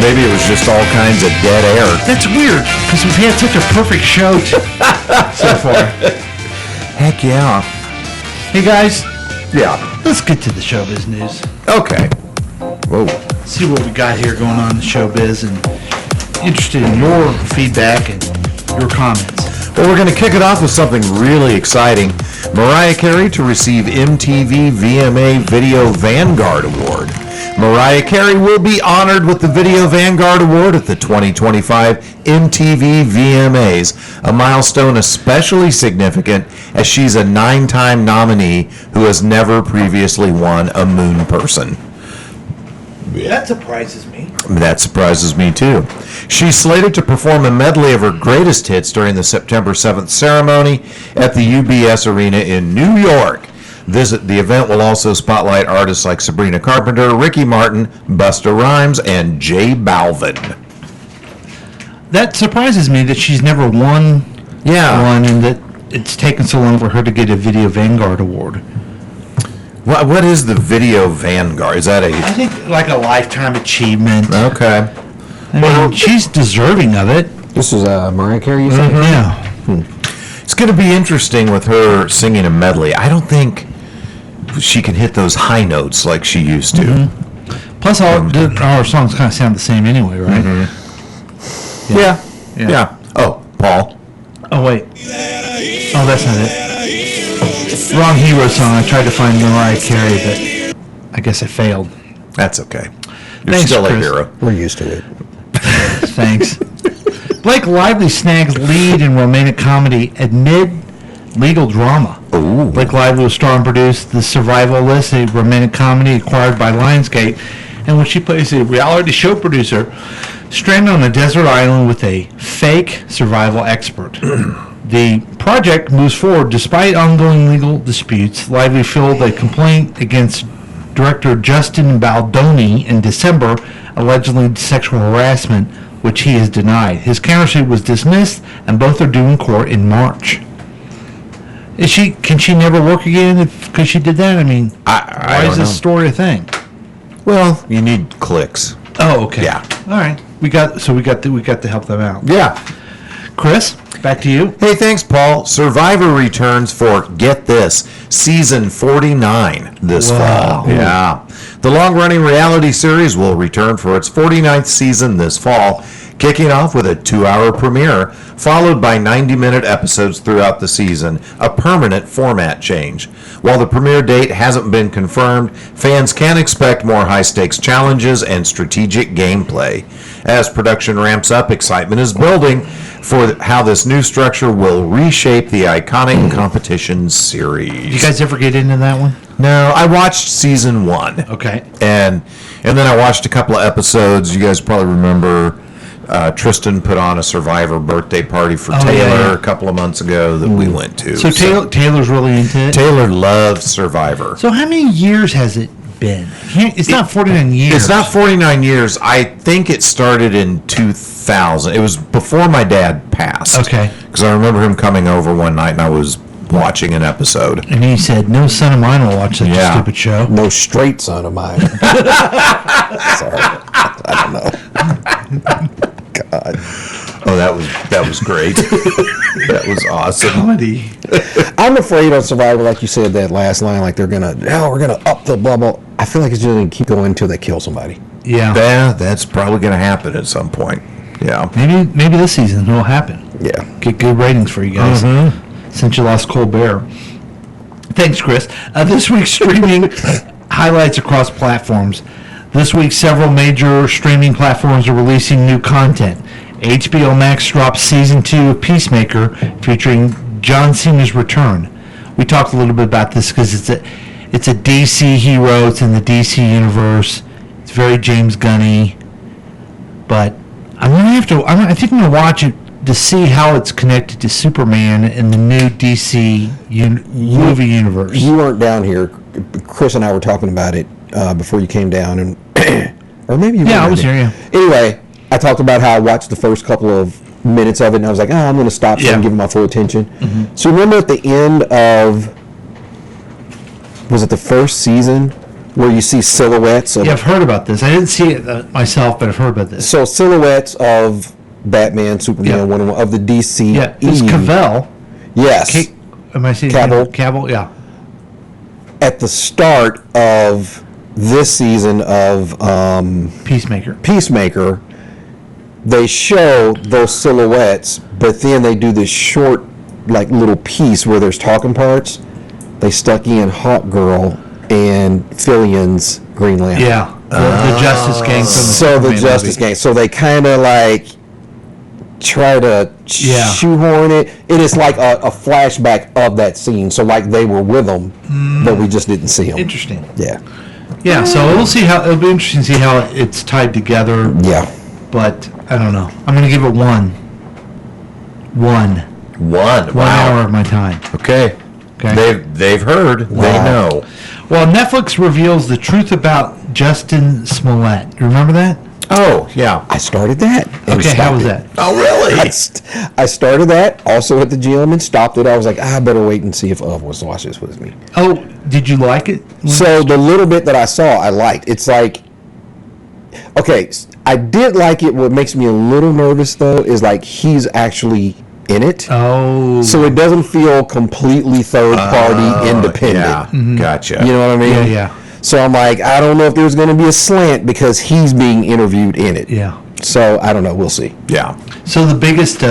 Maybe it was just all kinds of dead air. That's weird, because we've had such a perfect show so far. Heck yeah. Hey guys, Yeah. let's get to the showbiz news. Okay. Whoa. See what we got here going on in the showbiz, and interested in your feedback and your comments. Well, we're going to kick it off with something really exciting. Mariah Carey to receive MTV VMA Video Vanguard Award. Mariah Carey will be honored with the Video Vanguard Award at the 2025 MTV VMAs, a milestone especially significant as she's a 9-time nominee who has never previously won a Moon Person. That surprises me. That surprises me too. She's slated to perform a medley of her greatest hits during the September 7th ceremony at the UBS Arena in New York. The event will also spotlight artists like Sabrina Carpenter, Ricky Martin, Busta Rhymes, and J Balvin. That surprises me that she's never won one, and that it's taken so long for her to get a Video Vanguard Award. What is the Video Vanguard? Is that I think like a lifetime achievement. okay? I mean, she's deserving of it. This is Mariah Carey, you said? Yeah. It's going to be interesting with her singing a medley. I don't think she can hit those high notes like she used to. Plus, all our songs kind of sound the same anyway, right? Yeah. Oh, Paul. Oh, wait. Oh, that's not it. Wrong hero song. I tried to find Mariah Carey, but I guess I failed. That's okay. You're Thanks, still a Chris. hero. We're used to it. Thanks. Blake Lively snags lead in romantic comedy amid legal drama. Ooh. Blake Lively will star and produce The Survival List, a romantic comedy acquired by Lionsgate, and when she plays a reality show producer stranded on a desert island with a fake survival expert. The project moves forward despite ongoing legal disputes. Lively filed a complaint against director Justin Baldoni in December, allegedly sexual harassment, which he has denied. His countersuit was dismissed, and both are due in court in March. Can she never work again because she did that? I mean, I why don't is this know. story a thing? Well, you need clicks. Oh, okay. Yeah. All right. We got to help them out. Yeah. Chris, back to you. Hey, thanks, Paul. Survivor returns for, get this, season 49 this Wow. fall. Yeah. The long-running reality series will return for its 49th season this fall, kicking off with a 2-hour premiere, followed by 90-minute episodes throughout the season, a permanent format change. While the premiere date hasn't been confirmed, fans can expect more high-stakes challenges and strategic gameplay. As production ramps up, excitement is building for how this new structure will reshape the iconic competition series. You guys ever get into that one? No, I watched season 1. Okay. And then I watched a couple of episodes. You guys probably remember Tristan put on a Survivor birthday party for Taylor yeah. a couple of months ago that we went to. So Taylor's really into it? Taylor loves Survivor. So how many years has it been? It's not 49 years. It's not 49 years. I think it started in 2000. It was before my dad passed. Okay. Because I remember him coming over one night and I was watching an episode. And he said, no son of mine will watch such a stupid show. No straight son of mine. Sorry. I don't know. God. Oh, that was great. That was awesome. Comedy. I'm afraid on Survivor, like you said, that last line, like we're gonna up the bubble. I feel like it's just gonna keep going until they kill somebody. Yeah. Yeah, that's probably going to happen at some point. Yeah. Maybe this season it'll happen. Yeah. Get good ratings for you guys. Since you lost Colbert. Thanks, Chris. This week's streaming highlights across platforms. This week, several major streaming platforms are releasing new content. HBO Max drops Season 2 of Peacemaker, featuring John Cena's return. We talked a little bit about this because it's a DC hero. It's in the DC universe. It's very James Gunny. But I'm going to have to... I think I'm going to watch it to see how it's connected to Superman in the new DC movie universe. You weren't down here. Chris and I were talking about it before you came down, and or maybe you. Yeah, I was here. Yeah. Anyway, I talked about how I watched the first couple of minutes of it, and I was like, I'm going to stop so I can give it my full attention. Mm-hmm. So remember at the end of, was it the first season, where you see silhouettes of... Yeah, I've heard about this. I didn't see it myself, but I've heard about this. So silhouettes of Batman, Superman, Yeah. of the DC. Yeah, it's Cavell. Yes. Am I saying Cavill. Cavill, yeah. At the start of this season of Peacemaker. they show those silhouettes, but then they do this short, like, little piece where there's talking parts. They stuck in Hawk Girl and Fillion's Green Lantern. Yeah, the Justice Gang. From The Justice Gang. So they kind of like try to shoehorn it. It is like a flashback of that scene. So like they were with them, but we just didn't see them. Interesting. Yeah. Yeah, so we'll see how it'll be interesting to see how it's tied together. Yeah. But I don't know. I'm going to give it one. Wow. 1 hour of my time. Okay. Okay. They've heard. Wow. They know. Well, Netflix reveals the truth about Justin Smollett. You remember that? Oh, yeah. I started that. and Okay, how stopped was it. that? Oh, really? I started that also at the gym and stopped it. I was like, I better wait and see if Ov wants to watch this with me. Oh, did you like it? So the little bit that I saw, I liked. It's like, okay, I did like it. What makes me a little nervous, though, is like he's actually in it. Oh. So it doesn't feel completely third-party independent. Yeah. Gotcha. You know what I mean? Yeah. So I'm like, I don't know if there's going to be a slant because he's being interviewed in it. Yeah. So I don't know. We'll see. Yeah. So the biggest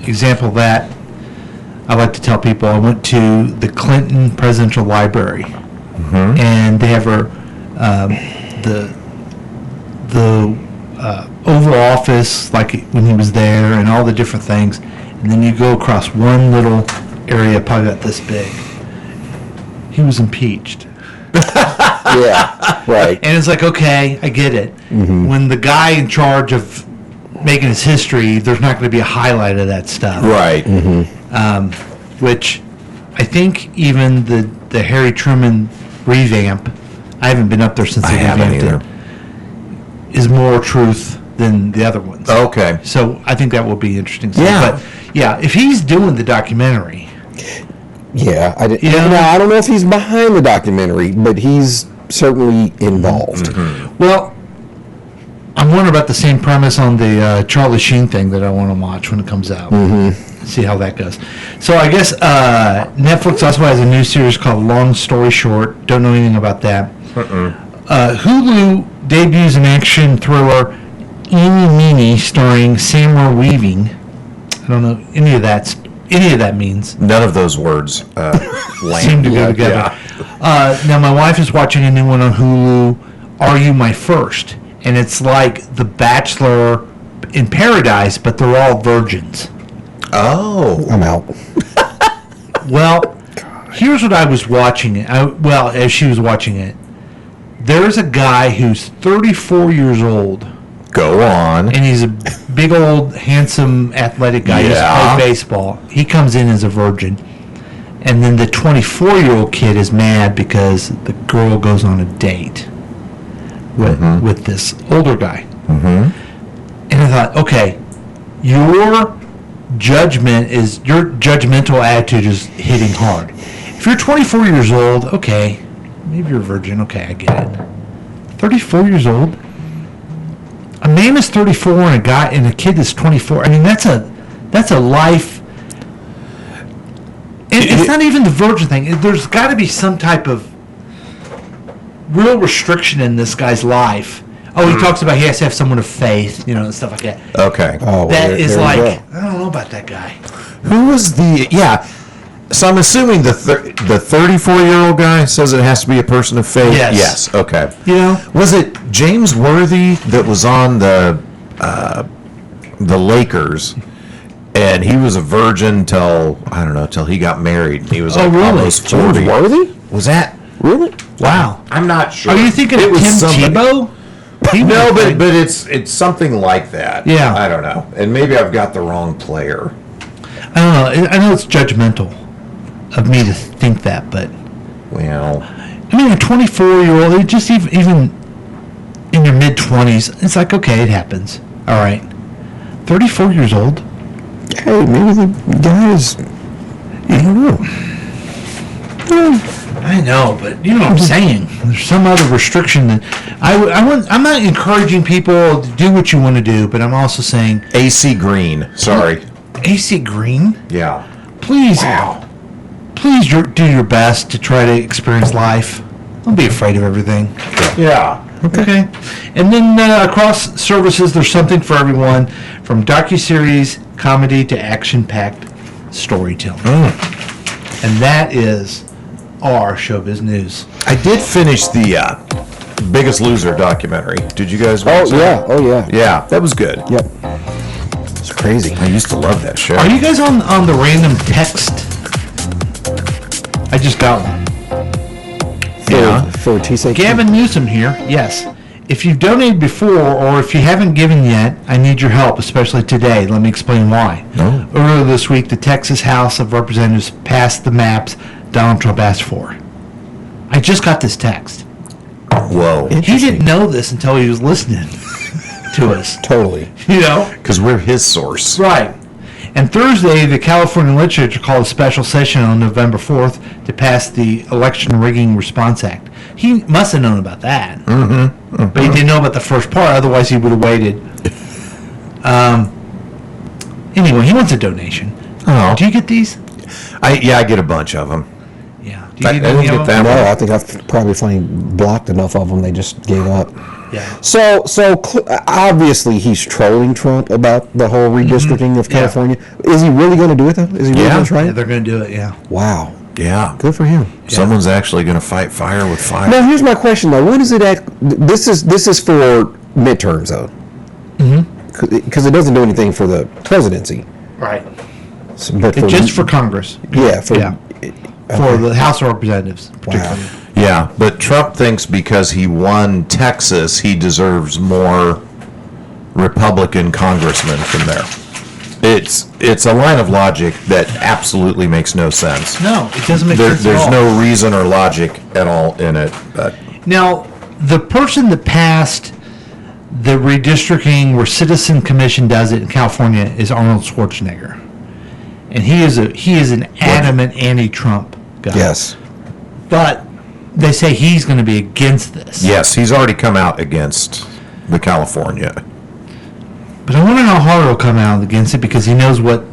example of that, I like to tell people, I went to the Clinton Presidential Library, and they have the Oval Office, like when he was there, and all the different things. And then you go across one little area probably about this big. He was impeached. Yeah, right. And it's like, okay, I get it. When the guy in charge of making his history, there's not going to be a highlight of that stuff. Right. Which I think even the Harry Truman revamp, I haven't been up there since I they haven't revamped it, is more truth than the other ones. Okay. So I think that will be interesting. stuff. Yeah. But yeah, if he's doing the documentary, Yeah, You know? now, I don't know if he's behind the documentary, but he's certainly involved. well, I'm wondering about the same premise on the Charlie Sheen thing that I want to watch when it comes out. See how that goes. So I guess Netflix also has a new series called Long Story Short. Don't know anything about that. Hulu debuts an action thriller, Eeny Meeny, starring Samara Weaving. I don't know any of that means. None of those words land. Seem to go together. Now my wife is watching a new one on Hulu, Are You My First? And it's like The Bachelor in Paradise, but they're all virgins. Oh. I'm out. Well, here's what I was watching it. As she was watching it, there's a guy who's 34 years old, Go on. and he's a big old, handsome, athletic guy. He used to Yeah. play baseball. He comes in as a virgin. And then the 24-year-old kid is mad because the girl goes on a date with this older guy. And I thought, okay, your judgmental attitude is hitting hard. If you're 24 years old, okay, maybe you're a virgin. Okay, I get it. 34 years old? A man is 34 and a kid is 24. I mean, that's a life. It's not even the virgin thing. There's got to be some type of real restriction in this guy's life. Oh, he talks about he has to have someone of faith, and stuff like that. Okay. Oh, well, That is there you like, go. I don't know about that guy. Who was the? Yeah. So I'm assuming the 34-year-old guy says it has to be a person of faith. Yes. Yes. Okay. You know? Was it James Worthy that was on the Lakers, and he was a virgin till he got married. He was like really? almost 40. Worthy? Was that? Really? Wow. I'm not sure. Are you thinking of was Tim somebody. Tebow? No, but it's something like that. Yeah. I don't know, and maybe I've got the wrong player. I don't know. I know it's judgmental of me to think that, but Well, I mean, a 24-year-old, just even in your mid-20s, it's like, okay, it happens. All right. 34 years old? Hey, maybe the guy is. I don't know. I know, but you know what I'm saying. There's some other restriction that I'm not encouraging people to do what you want to do, but I'm also saying, AC Green. Sorry. AC Green, Yeah. please do your best to try to experience life. Don't be afraid of everything. Yeah. Okay. And then across services, there's something for everyone, from docuseries, comedy, to action-packed storytelling. And that is our showbiz news. I did finish the Biggest Loser documentary. Did you guys watch Oh, that? yeah. Oh, yeah. Yeah, that was good. Yep. It's crazy. I used to love that show. Are you guys on the random text? I just got one. For TSA. Gavin Newsom here. Yes. If you've donated before, or if you haven't given yet, I need your help, especially today. Let me explain why. Oh. Earlier this week, the Texas House of Representatives passed the maps Donald Trump asked for. I just got this text. Whoa. He didn't know this until he was listening to us. Totally. You know? Because we're his source. Right. And Thursday, the California legislature called a special session on November 4th to pass the Election Rigging Response Act. He must have known about that. But he didn't know about the first part, otherwise he would have waited. Anyway, he wants a donation. Oh. Do you get these? I get a bunch of them. Yeah. Do you I get didn't any get of that them? one. No, I think I've probably finally blocked enough of them. They just gave up. Yeah. So obviously he's trolling Trump about the whole redistricting of Yeah. California. Is he really going to do it though? Is he really Yeah. going to try Yeah, it? they're going to do it, yeah. Wow. Yeah. Good for him. Someone's actually going to fight fire with fire. Now here's my question though. What is it at? This is for midterms though. Because it doesn't do anything for the presidency. Right. But Just for Congress. yeah, for For the House of Representatives, particularly. Yeah, but Trump thinks because he won Texas, he deserves more Republican congressmen from there. It's a line of logic that absolutely makes no sense. No, it doesn't make sense at There's all. no reason or logic at all in it. But Now, the person that passed the redistricting where Citizen Commission does it in California is Arnold Schwarzenegger. And he is an adamant anti-Trump guy. yes. But they say he's going to be against this. yes, he's already come out against the California. But I wonder how hard he'll come out against it because he knows what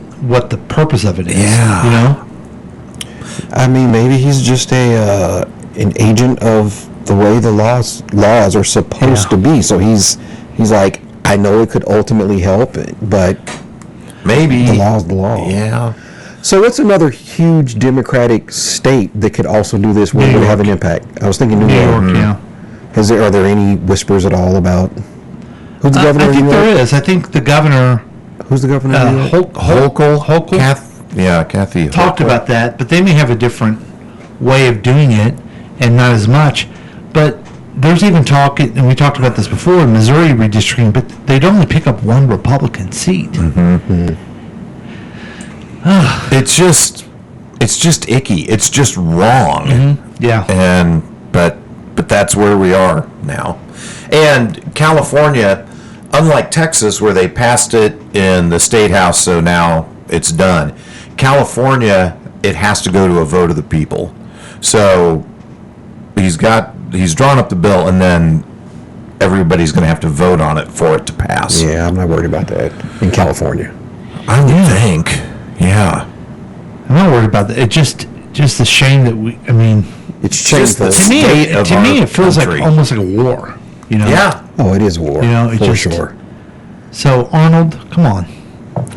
the purpose of it is. Yeah. You know? I mean, maybe he's just an agent of the way the laws are supposed to be. So he's like, I know it could ultimately help, but Maybe. the law's the law. Yeah. So what's another huge Democratic state that could also do this where it New would have an York. impact? I was thinking New New York. York, yeah. Are there any whispers at all about who's the governor I of think New York? there is. I think the governor, Who's the governor of New York? Hochul Kathy talked Hochul. about that, but they may have a different way of doing it and not as much. But there's even talk, and we talked about this before, in Missouri redistricting, but they'd only pick up one Republican seat. It's just icky. It's just wrong. Yeah. And but that's where we are now. And California, unlike Texas where they passed it in the state house, so now it's done. California, it has to go to a vote of the people. So he's drawn up the bill, and then everybody's going to have to vote on it for it to pass. Yeah, I'm not worried about that in California. I would think. Yeah. I'm not worried about that. It's just a shame that It's just shameful. the to me, state of our it feels country. like almost like a war. You know? Yeah. Oh, it is war. You know, it for just- sure. So Arnold, come on.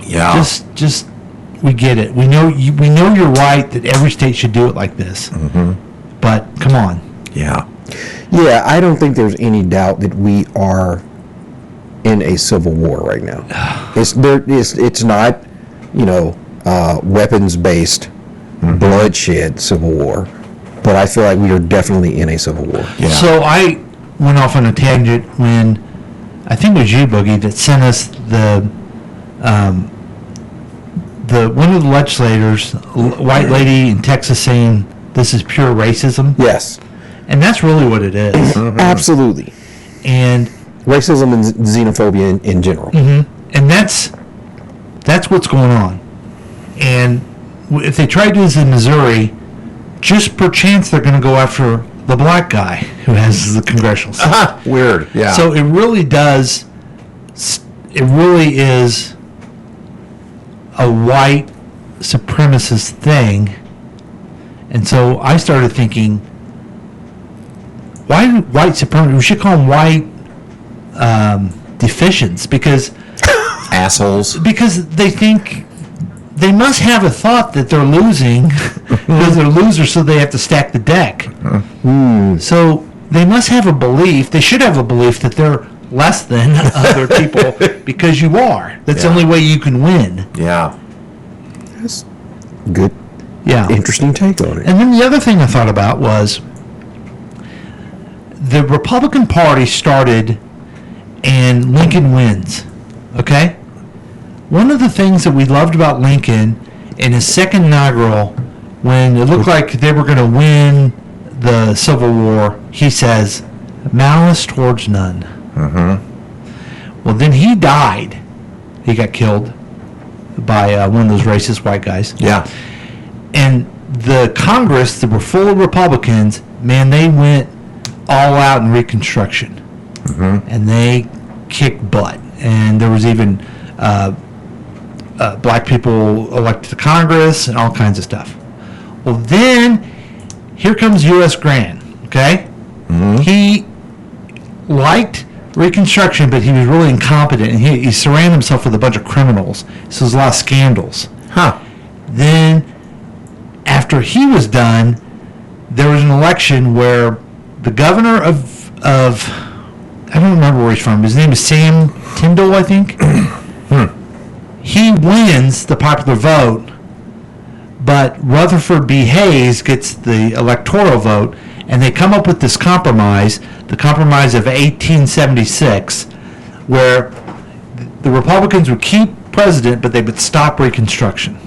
Yeah. Just we get it. We know you're right that every state should do it like this. But come on. yeah. Yeah, I don't think there's any doubt that we are in a civil war right now. It's not, weapons-based bloodshed civil war, but I feel like we are definitely in a civil war. Yeah. So I went off on a tangent when I think it was you, Boogie, that sent us the one of the legislators, white lady in Texas, saying this is pure racism, Yes, and that's really what it is. absolutely. And Racism and xenophobia in general. and that's what's going on. And if they try to do this in Missouri, just perchance they're going to go after the black guy who has the congressional seat. Weird. Yeah. So it really does. It really is a white supremacist thing, and so I started thinking, why white supremacists? We should call them white deficients because assholes. they think they must have a thought that they're losing because they're losers, so they have to stack the deck. So they must have a belief. They should have a belief that they're less than other people because you are. That's the Yeah. only way you can win. Yeah. That's good, Yeah. interesting take on it. And then the other thing I thought about was the Republican Party started and Lincoln wins. Okay? One of the things that we loved about Lincoln in his second inaugural, when it looked like they were going to win the Civil War, he says, malice towards none. Well, then he died. He got killed by one of those racist white guys. Yeah. And the Congress that were full of Republicans, man, they went all out in Reconstruction. And they kicked butt. And there was even black people elected to Congress and all kinds of stuff. Well, then here comes U.S. Grant, okay? He liked Reconstruction, but he was really incompetent, and he surrounded himself with a bunch of criminals. So there's a lot of scandals. Huh. Then, after he was done, there was an election where the governor of I don't remember where he's from. His name is Sam Tyndall, I think. He wins the popular vote, but Rutherford B. Hayes gets the electoral vote, and they come up with this compromise, the Compromise of 1876, where the Republicans would keep president, but they would stop Reconstruction.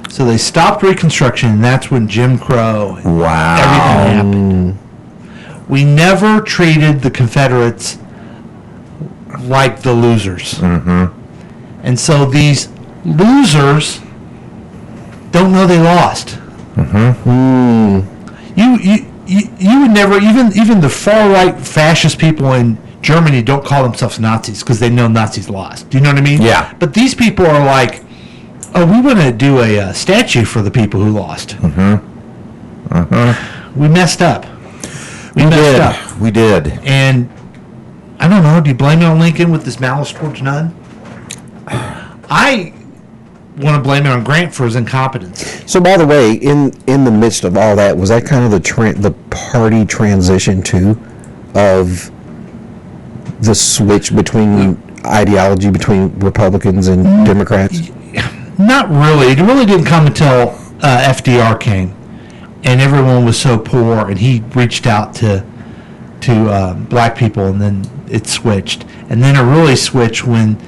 So they stopped Reconstruction, and that's when Jim Crow and everything happened. We never treated the Confederates like the losers. And so these losers don't know they lost. You would never, even the far-right fascist people in Germany don't call themselves Nazis because they know Nazis lost. Do you know what I mean? Yeah. But these people are like, oh, we want to do a statue for the people who lost. We messed up. We messed up. We did. And I don't know, do you blame it on Lincoln with this malice towards none? I want to blame it on Grant for his incompetence. So, by the way, in the midst of all that, was that kind of the party transition too, of the switch between ideology between Republicans and Democrats? Not really. It really didn't come until FDR came, and everyone was so poor, and he reached out to black people, and then it switched. And then it really switched when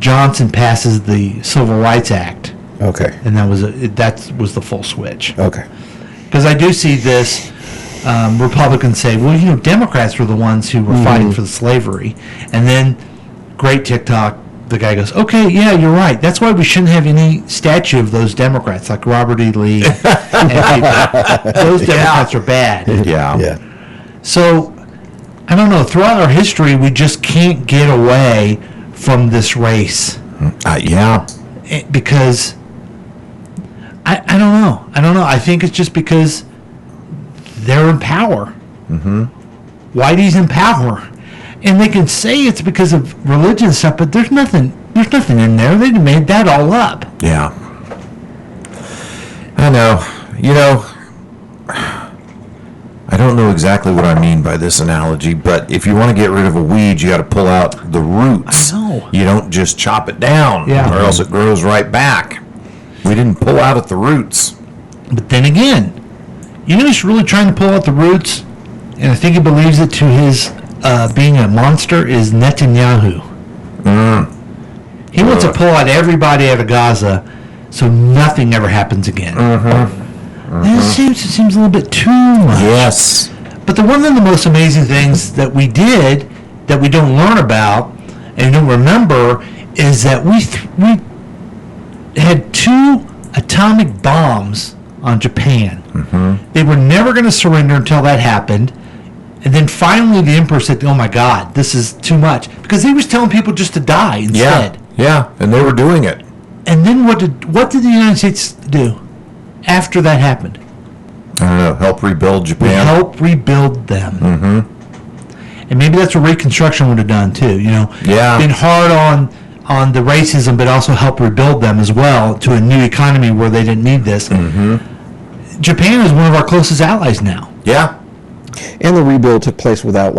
Johnson passes the Civil Rights Act. Okay. And that was the full switch. Okay. Because I do see this, Republicans say, well, Democrats were the ones who were fighting for the slavery. And then, great TikTok, the guy goes, okay, yeah, you're right. That's why we shouldn't have any statue of those Democrats, like Robert E. Lee and people. Those Democrats are bad. Yeah. So, I don't know. Throughout our history, we just can't get away from this race. Because I don't know. I think it's just because they're in power. Whitey's in power. And they can say it's because of religion stuff, but there's nothing in there. They made that all up. Yeah. I know. I don't know exactly what I mean by this analogy, but if you want to get rid of a weed, you got to pull out the roots. I know. You don't just chop it down, or else it grows right back. We didn't pull out at the roots. But then again, who's really trying to pull out the roots, and I think he believes it to his being a monster, is Netanyahu. He wants to pull out everybody out of Gaza so nothing ever happens again. It seems a little bit too much. Yes. But one of the most amazing things that we did that we don't learn about and don't remember is that we had 2 atomic bombs on Japan. They were never going to surrender until that happened. And then finally the emperor said, oh my God, this is too much. Because he was telling people just to die instead. Yeah, and they were doing it. And then what did the United States do after that happened? I don't know, help rebuild Japan. We help rebuild them. And maybe that's what Reconstruction would have done too, Yeah. Been hard on the racism, but also help rebuild them as well to a new economy where they didn't need this. Japan is one of our closest allies now. Yeah. And the rebuild took place without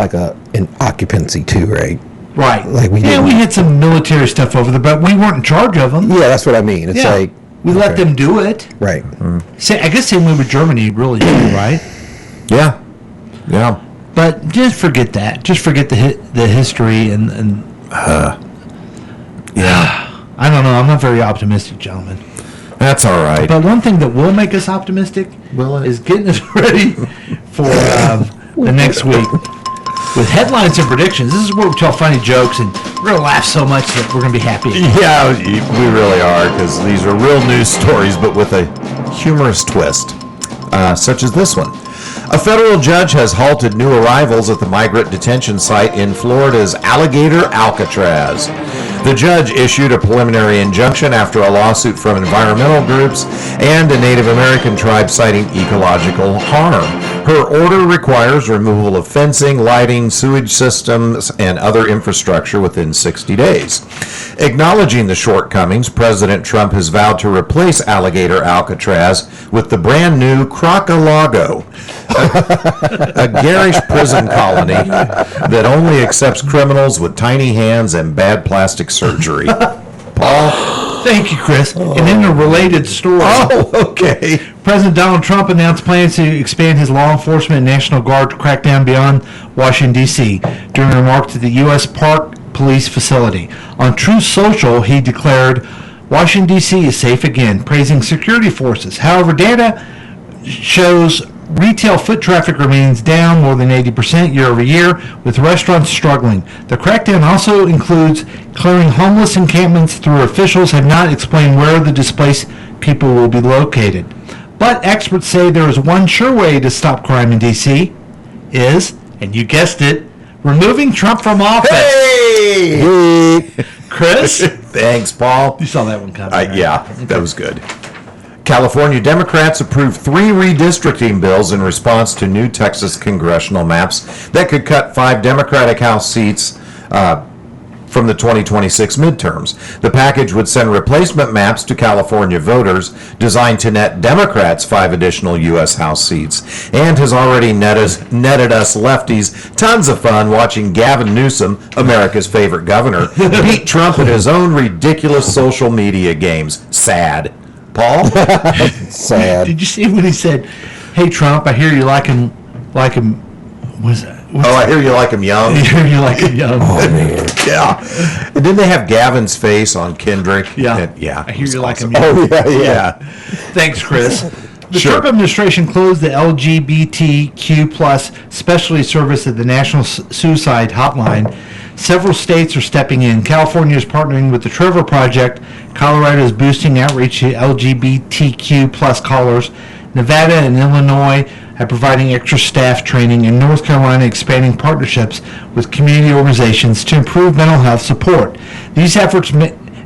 an occupancy too, right? Right. Like we we had some military stuff over there, but we weren't in charge of them. Yeah, that's what I mean. It's like we let them do it. Right. I guess same way with Germany, really, right? Yeah. Yeah. But just forget that. Just forget the history and yeah. I don't know. I'm not very optimistic, gentlemen. That's all right. But one thing that will make us optimistic is getting us ready for the next week with headlines and predictions. This is where we tell funny jokes, and we're going to laugh so much that we're going to be happy. Yeah, we really are, because these are real news stories, but with a humorous twist, such as this one. A federal judge has halted new arrivals at the migrant detention site in Florida's Alligator Alcatraz. The judge issued a preliminary injunction after a lawsuit from environmental groups and a Native American tribe citing ecological harm. Her order requires removal of fencing, lighting, sewage systems, and other infrastructure within 60 days. Acknowledging the shortcomings, President Trump has vowed to replace Alligator Alcatraz with the brand new Croc-a-Lago, a garish prison colony that only accepts criminals with tiny hands and bad plastic surgery. Paul? Thank you, Chris. And in a related story, Okay. President Donald Trump announced plans to expand his law enforcement and National Guard crackdown beyond Washington, D.C. during remarks at the U.S. Park Police Facility. On Truth Social, he declared, Washington, D.C. is safe again, praising security forces. However, data shows retail foot traffic remains down more than 80% year over year, with restaurants struggling. The crackdown also includes clearing homeless encampments through officials have not explained where the displaced people will be located. But experts say there is one sure way to stop crime in D.C. is, and you guessed it, removing Trump from office. Hey! Chris? Thanks, Paul. You saw that one coming, right? Yeah, that was good. California Democrats approved 3 redistricting bills in response to new Texas congressional maps that could cut 5 Democratic House seats from the 2026 midterms. The package would send replacement maps to California voters designed to net Democrats 5 additional U.S. House seats, and has already netted us lefties tons of fun watching Gavin Newsom, America's favorite governor, beat Trump at his own ridiculous social media games. Sad. Paul? Sad. Did you see when he said, "Hey Trump, I hear you like him, I hear you like him young. I hear you like him young." Oh, man. Yeah. And didn't they have Gavin's face on Kendrick? Yeah. Yeah. I hear you like him awesome. young. Oh, yeah. Yeah. Thanks, Chris. The Sure. Trump administration closed the LGBTQ plus specialty service at the National Suicide Hotline. Several states are stepping in. California is partnering with the Trevor Project. Colorado is boosting outreach to LGBTQ plus callers. Nevada and Illinois are providing extra staff training, and North Carolina expanding partnerships with community organizations to improve mental health support. These efforts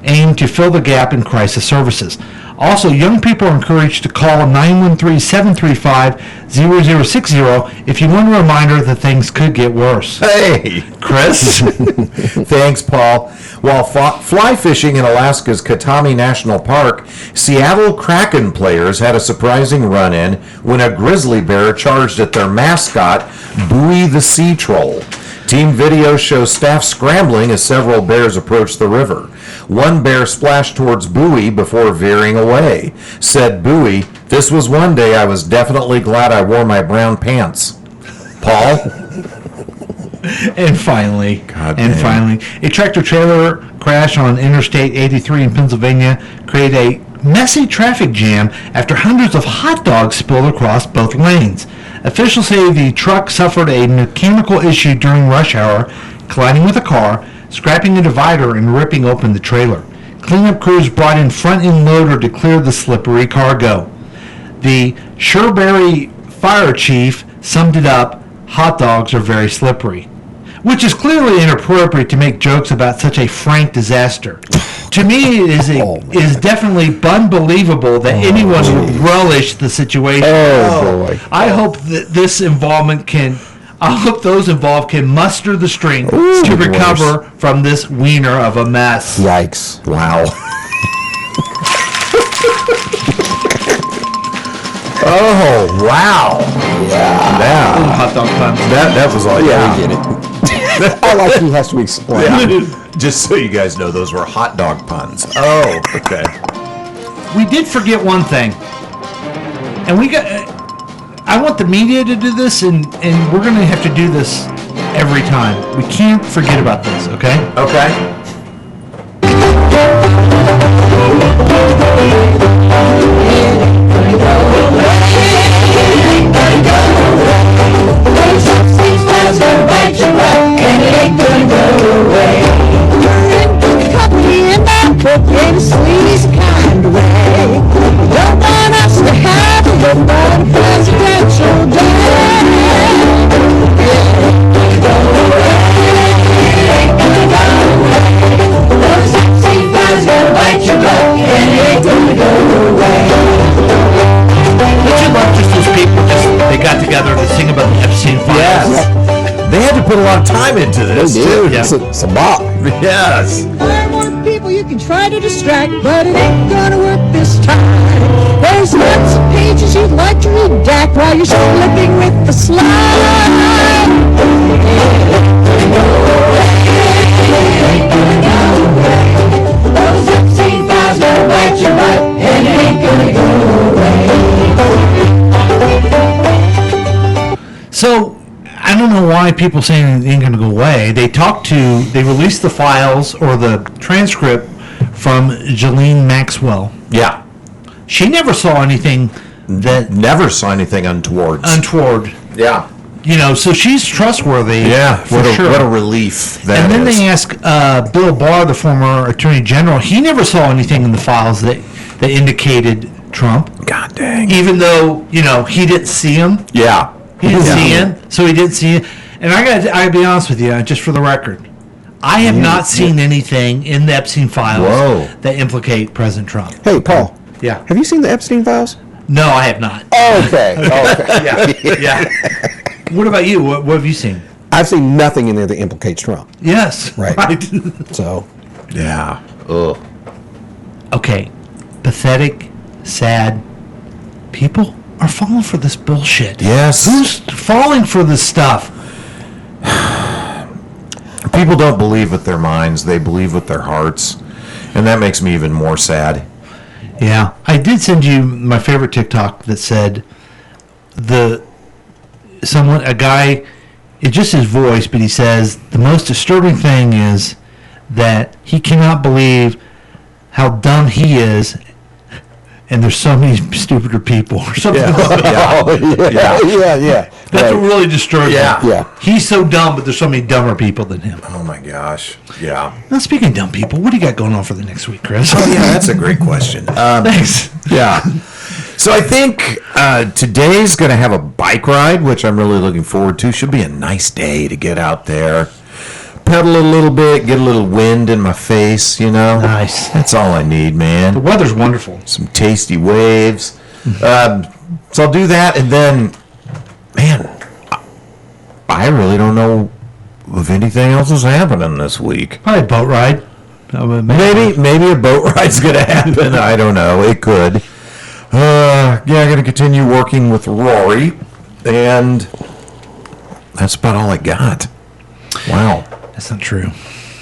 aim to fill the gap in crisis services. Also, young people are encouraged to call 913-735-0060 if you want a reminder that things could get worse. Hey. Chris? Thanks, Paul. While fly fishing in Alaska's Katami National Park, Seattle Kraken players had a surprising run-in when a grizzly bear charged at their mascot, Bowie the Sea Troll. Team video shows staff scrambling as several bears approached the river. One bear splashed towards Bowie before veering away. Said Bowie, "This was one day I was definitely glad I wore my brown pants." Paul? And finally, damn. a tractor-trailer crash on Interstate 83 in Pennsylvania created a messy traffic jam after hundreds of hot dogs spilled across both lanes. Officials say the truck suffered a mechanical issue during rush hour, colliding with a car, scrapping a divider, and ripping open the trailer. Cleanup crews brought in front-end loader to clear the slippery cargo. The Sherbury fire chief summed it up, "Hot dogs are very slippery," which is clearly inappropriate to make jokes about such a frank disaster. To me, it is definitely unbelievable that anyone would relish the situation. Oh, boy. I hope that those involved can muster the strength Ooh, to the recover from this wiener of a mess. Yikes. Wow. Oh, wow. Yeah. Hot dog puns. That was all. Yeah, we get it. I like he has to explain. Yeah. Just so you guys know, those were hot dog puns. Oh, okay. We did forget one thing, and I want the media to do this, and we're going to have to do this every time. We can't forget about this, okay? Okay. In a sleazy kind of way. Don't want us to have a little presidential Would you love just those people they got together to sing about the Epstein files? Yes. They had to put a lot of time into this, too. Yeah. It's a bop. Yes. There are more people you can try to distract, but it ain't gonna work this time. There's lots of pages you'd like to redact while you're slipping with the slide. Those Epstein files like people saying it ain't going to go away. They released the files or the transcript from Ghislaine Maxwell. Yeah. She never saw anything that Never saw anything untoward. Yeah. You know, so she's trustworthy. Yeah. for What sure. a relief that And then is. they asked Bill Barr, the former Attorney General. He never saw anything in the files that indicated Trump, God dang. even though he didn't see him. Yeah. He didn't see him, so he didn't see it. And I gotta be honest with you, just for the record, I have not seen anything in the Epstein files Whoa. that implicate President Trump. Hey, Paul. Yeah. Have you seen the Epstein files? No, I have not. Okay. Okay. Yeah. What about you? What have you seen? I've seen nothing in there that implicates Trump. Yes. Right. So, Yeah. Ugh. Okay. Pathetic, sad people are falling for this bullshit. Yes. Who's falling for this stuff? People don't believe with their minds, they believe with their hearts. And that makes me even more sad. Yeah. I did send you my favorite TikTok that said a guy, it's just his voice, but he says the most disturbing thing is that he cannot believe how dumb he is, and there's so many stupider people or something like that. yeah. That's Right. what really disturbs Yeah. him. Yeah. He's so dumb, but there's so many dumber people than him. Oh my gosh. Yeah. Now, speaking of dumb people, what do you got going on for the next week, Chris? Oh, yeah, that's a great question. Thanks. Yeah. So I think today's going to have a bike ride, which I'm really looking forward to. Should be a nice day to get out there, pedal a little bit, get a little wind in my face, Nice. That's all I need, The man. weather's wonderful. Some tasty waves. So I'll do that, and then, man, I really don't know if anything else is happening this week. Probably a boat ride. Maybe a boat ride's going to happen. I don't know. It could. Yeah, I'm going to continue working with Rory, and that's about all I got. Wow. That's not true.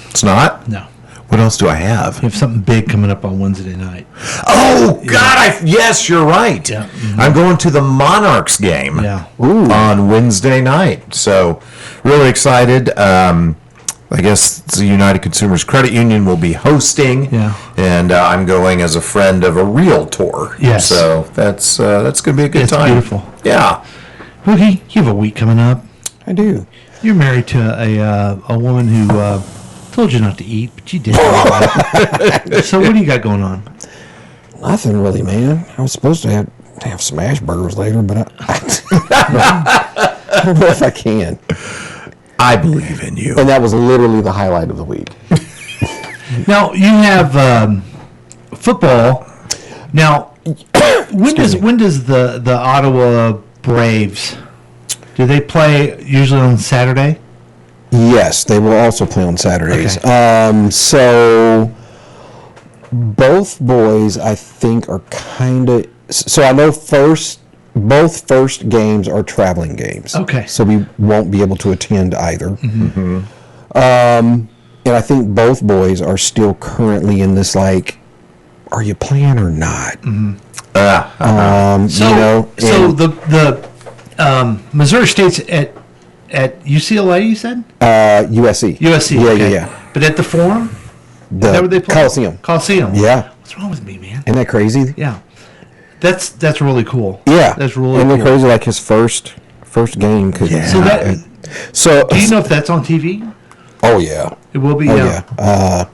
It's not? No. What else do I have? You have something big coming up on Wednesday night. Oh, God, yes, you're right. Yeah. Mhm. I'm going to the Monarchs game Yeah. on Wednesday night. So, really excited. I guess the United Consumers Credit Union will be hosting. Yeah. And I'm going as a friend of a realtor. Yes. So, that's going to be a good It's time. beautiful. Yeah. Boogie, you have a week coming up. I do. You're married to a woman who told you not to eat, but you did. So what do you got going on? Nothing really, man. I was supposed to have smash burgers later, but I don't know if I can. I believe in you. And that was literally the highlight of the week. Now you have football. Now, when does the Ottawa Braves, do they play usually on Saturday? Yes, they will also play on Saturdays. Okay. So both boys, I think, are kind of. So I know both first games are traveling games. Okay. So we won't be able to attend either. Mm-hmm. And I think both boys are still currently in this like, are you playing or not? Mm-hmm. So the Missouri State's at UCLA, you said? USC. USC. Yeah, okay. yeah. But at the Forum? Is The that where they play? Coliseum. Yeah. What's wrong with me, man? Isn't that crazy? Yeah. That's really cool. Yeah. That's really Isn't cool. that crazy? Like his first game could. So that, So. do you know if that's on TV? Oh yeah. It will be. Oh yeah. yeah.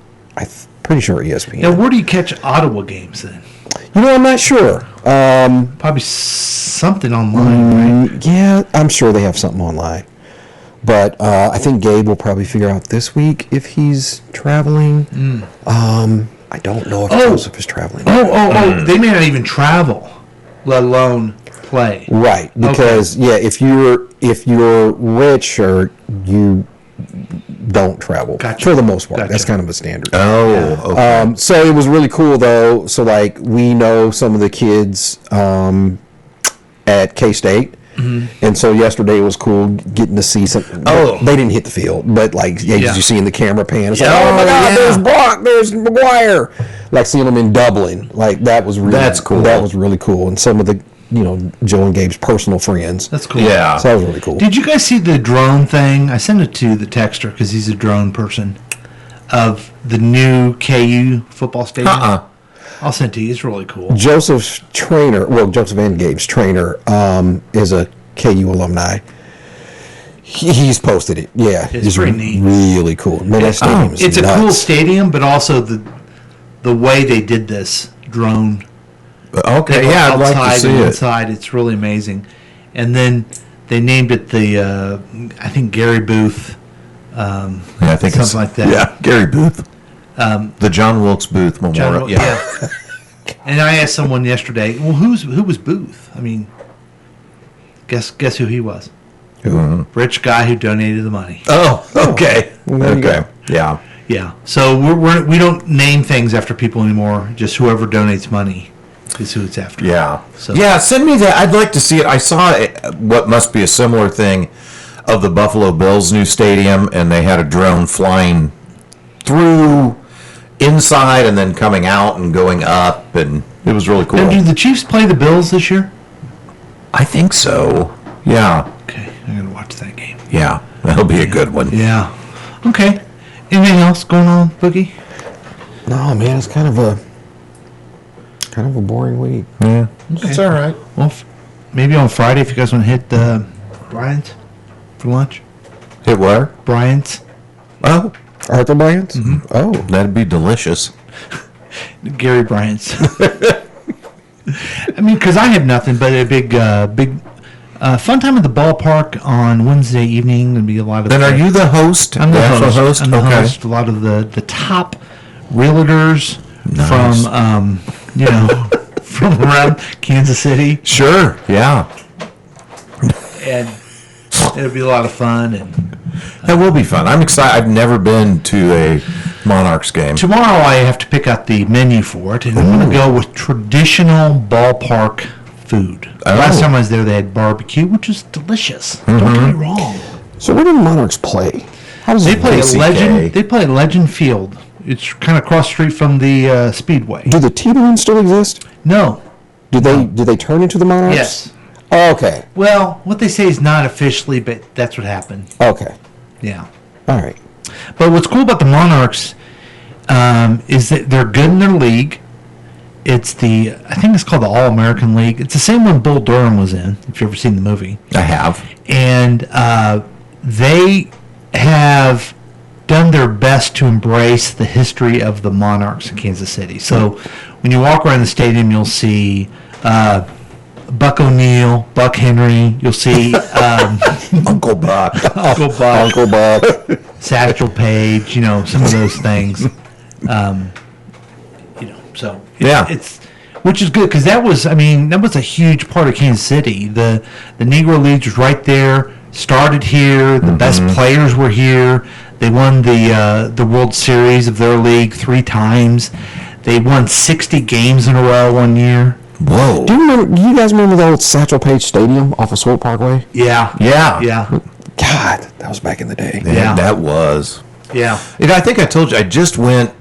Pretty sure ESPN. Now, where do you catch Ottawa games then? I'm not sure. Probably something online, right? Yeah, I'm sure they have something online. But I think Gabe will probably figure out this week if he's traveling. I don't know if Joseph is traveling. Oh! They may not even travel, let alone play. Right, because if you're rich or you don't travel Gotcha. for the most part. Gotcha. That's kind of a standard. Oh, okay. So it was really cool though. So like we know some of the kids at K-State. Mm-hmm. And so yesterday it was cool getting to see some. Oh. They didn't hit the field, but like Yeah. you see in the camera pan, it's like, Yeah. oh my God, Yeah. there's Brock, there's McGuire. Like seeing them in Dublin, like that was really That's cool. That was really cool. And some of the Joe and Gabe's personal friends. That's cool. Yeah. So that was really cool. Did you guys see the drone thing? I sent it to the texter because he's a drone person of the new KU football stadium. I'll send it to you. It's really cool. Joseph and Gabe's trainer is a KU alumni. He's posted it. Yeah, It's pretty neat. Really cool. Man, that stadium is It's nuts. a cool stadium, but also the way they did this drone. Okay, yeah, I'd like to outside see and it. inside, it's really amazing. And then they named it the I think Gary Booth. Yeah, I think something it's like that. Yeah, Gary Booth. The John Wilkes Booth Memorial. Yeah. And I asked someone yesterday, well, who was Booth? I mean, guess who he was? Rich guy who donated the money. Oh, okay. There you Okay. go. Yeah. Yeah. So we don't name things after people anymore. Just whoever donates money is who it's after. Yeah. So- Yeah, send me that. I'd like to see it. I saw what must be a similar thing of the Buffalo Bills' new stadium, and they had a drone flying through inside and then coming out and going up, and it was really cool. Now, do the Chiefs play the Bills this year? I think so. Yeah. Okay, I'm gonna watch that game. Yeah. That'll be a good one. Yeah. Okay. Anything else going on, Boogie? No, man, it's kind of a boring week. Yeah. It's all right. Well, maybe on Friday if you guys want to hit Bryant's for lunch. Hit where? Bryant's. Oh, Arthur Bryant's? Oh, that'd be delicious. Gary Bryant's. I mean, because I have nothing but a big fun time at the ballpark on Wednesday evening. There'll be a lot of. Then are you the host? I'm the actual host. I'm the Okay. host. A lot of the top realtors Nice. from from around Kansas City, Sure. Yeah. and it'll be a lot of fun. And That will be fun. I'm excited. I've never been to a Monarchs game. tomorrow I have to pick out the menu for it, and I'm going to go with traditional ballpark food. Oh. Last time I was there, they had barbecue, which is delicious. Don't get me wrong. so where do the Monarchs play? How does They it play at ACK. Legend. They play at Legend Field. It's kind of cross street from the Speedway. Do the T-Bones still exist? No. Do they turn into the Monarchs? Yes. Oh, okay. Well, what they say is not officially, but that's what happened. Okay. Yeah. All right. But what's cool about the Monarchs is that they're good in their league. It's I think it's called the All-American League. It's the same one Bull Durham was in, if you've ever seen the movie. I have. And they have done their best to embrace the history of the Monarchs in Kansas City. So when you walk around the stadium, you'll see Buck O'Neill, Buck Henry. You'll see Uncle Buck. Uncle Buck, Uncle Buck. Satchel Paige. Some of those things. So Yeah. it's which is good because that was a huge part of Kansas City. The Negro Leagues was right there. Started here. The best players were here. They won the World Series of their league 3 times. They won 60 games in a row one year. Whoa. Do you guys remember the old Satchel Paige Stadium off of Swope Parkway? Yeah. Yeah. Yeah. God, that was back in the day. Yeah. That was. Yeah. And I think I told you, I just went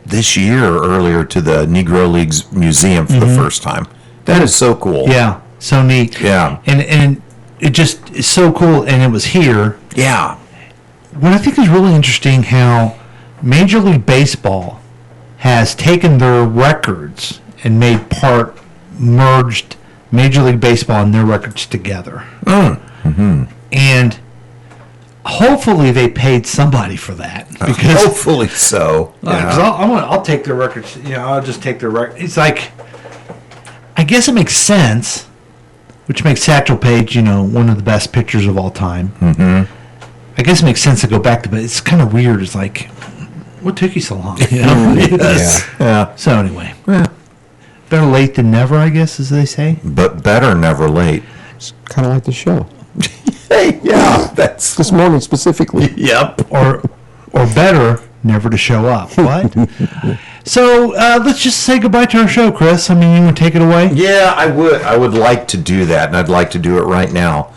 this year or earlier to the Negro Leagues Museum for the first time. That is so cool. Yeah. So neat. Yeah. And it just is so cool. And it was here. Yeah. What I think is really interesting how Major League Baseball has taken their records and merged Major League Baseball and their records together. And hopefully they paid somebody for that. Because Hopefully so. I'll take their records. I'll just take their record. It's like, I guess it makes sense, which makes Satchel Paige, one of the best pitchers of all time. Mm-hmm. I guess it makes sense to go back to, but it's kind of weird. It's like, what took you so long? Yes. Yeah. So anyway, better late than never, I guess, as they say. But better never late. It's kind of like the show. Hey, yeah. That's. This morning specifically. Yep. Or better, never to show up. What? So let's just say goodbye to our show, Chris. You want to take it away? Yeah, I would. I would like to do that, and I'd like to do it right now.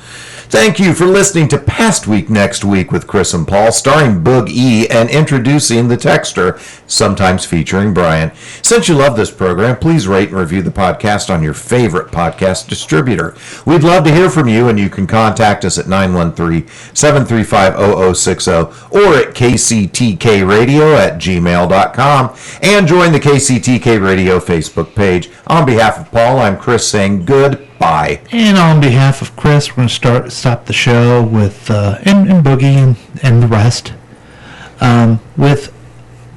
Thank you for listening to Past Week Next Week with Chris and Paul, starring Boog E and introducing the Texter, sometimes featuring Brian. Since you love this program, please rate and review the podcast on your favorite podcast distributor. We'd love to hear from you, and you can contact us at 913-735-0060 or at kctkradio@gmail.com, and join the KCTK Radio Facebook page. On behalf of Paul, I'm Chris saying goodbye. And on behalf of Chris, we're going to stop the show with and Boogie and the rest with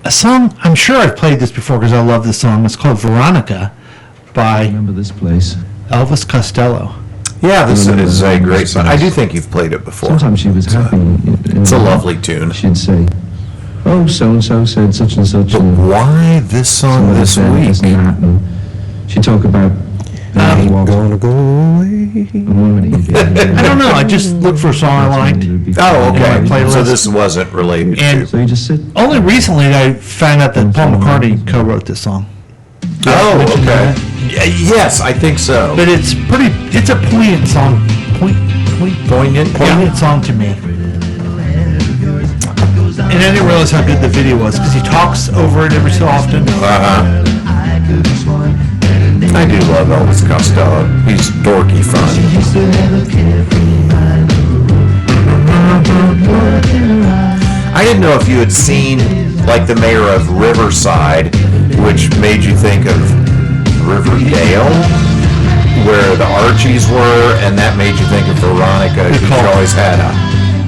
a song. I'm sure I've played this before because I love this song. It's called Veronica by Remember this place. Elvis Costello. Yeah, this is a great song. I do think you've played it before. Sometimes she was happy. It's a lovely tune. She'd say, "Oh, so and so said such and such." But why this song this week? She'd talk about. Gonna go away. I don't know. I just looked for a song I liked. Oh, okay. In my playlist. So this wasn't related And So you just sit. only recently I found out that Paul McCartney co-wrote this song. Oh, Mentioned okay. that. Yes, I think so. But it's a poignant song. Poignant song to me. And I didn't realize how good the video was because he talks over it every so often. I do love Elvis Costello. He's dorky fun. I didn't know if you had seen, like, the mayor of Riverside, which made you think of Riverdale, where the Archies were, and that made you think of Veronica. She call. always had a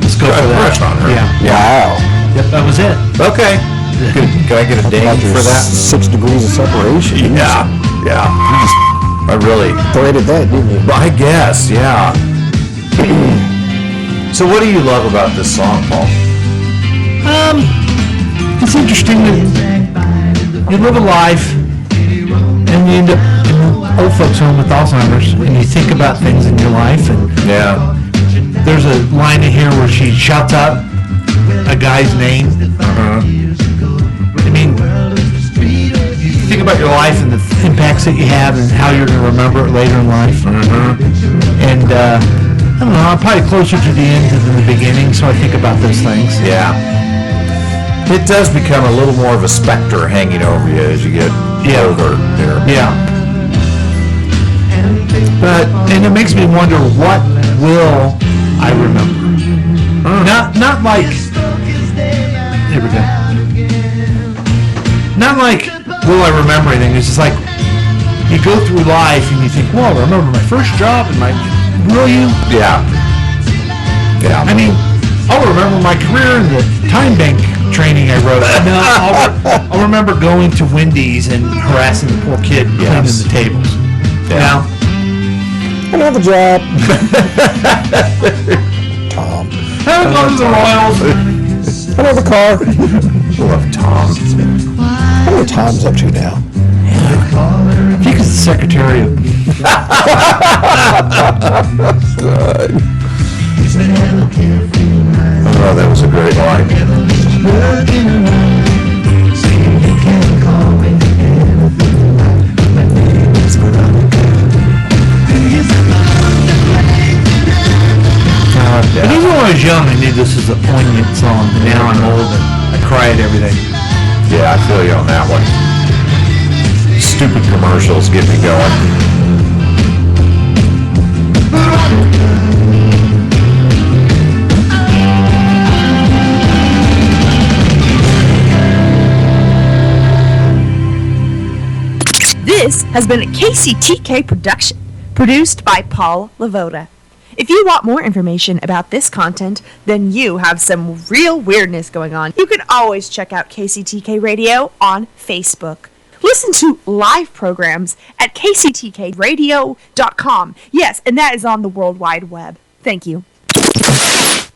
crush on her. Yeah. Wow. Yep, that was it. Okay. Can I get a ding for that? 6 degrees of separation. Yeah. I really Threaded that, didn't you? I guess, yeah. So what do you love about this song, Paul? It's interesting that you live a life and you end up in an old folks home with Alzheimer's and you think about things in your life, and Yeah. there's a line in here where she shouts out a guy's name. I mean, you think about your life and the impacts that you have and how you're going to remember it later in life. And I don't know, I'm probably closer to the end than the beginning, so I think about those things. Yeah. It does become a little more of a specter hanging over you as you get older here. Yeah. And it makes me wonder, what will I remember? Not like, here we go. Not like, will I remember anything? It's just like, you go through life and you think, well, I remember my first job and will you? Yeah. I mean, I'll remember my career in the time bank training I wrote. No, I'll remember going to Wendy's and harassing the poor kid cleaning the tables. Yeah. Another job. Tom. Haven't gone to the Royals. Another car. Love Tom. I know what Tom's up to now. I think it's the secretary of... Oh, that was a great line. But even when I was young, I knew this was a poignant song. Now I'm old and I cry at everything. Yeah, I feel you on that one. Stupid commercials get me going. This has been a KCTK production, produced by Paul Lavoda. If you want more information about this content, then you have some real weirdness going on. You can always check out KCTK Radio on Facebook. Listen to live programs at kctkradio.com. Yes, and that is on the World Wide Web. Thank you.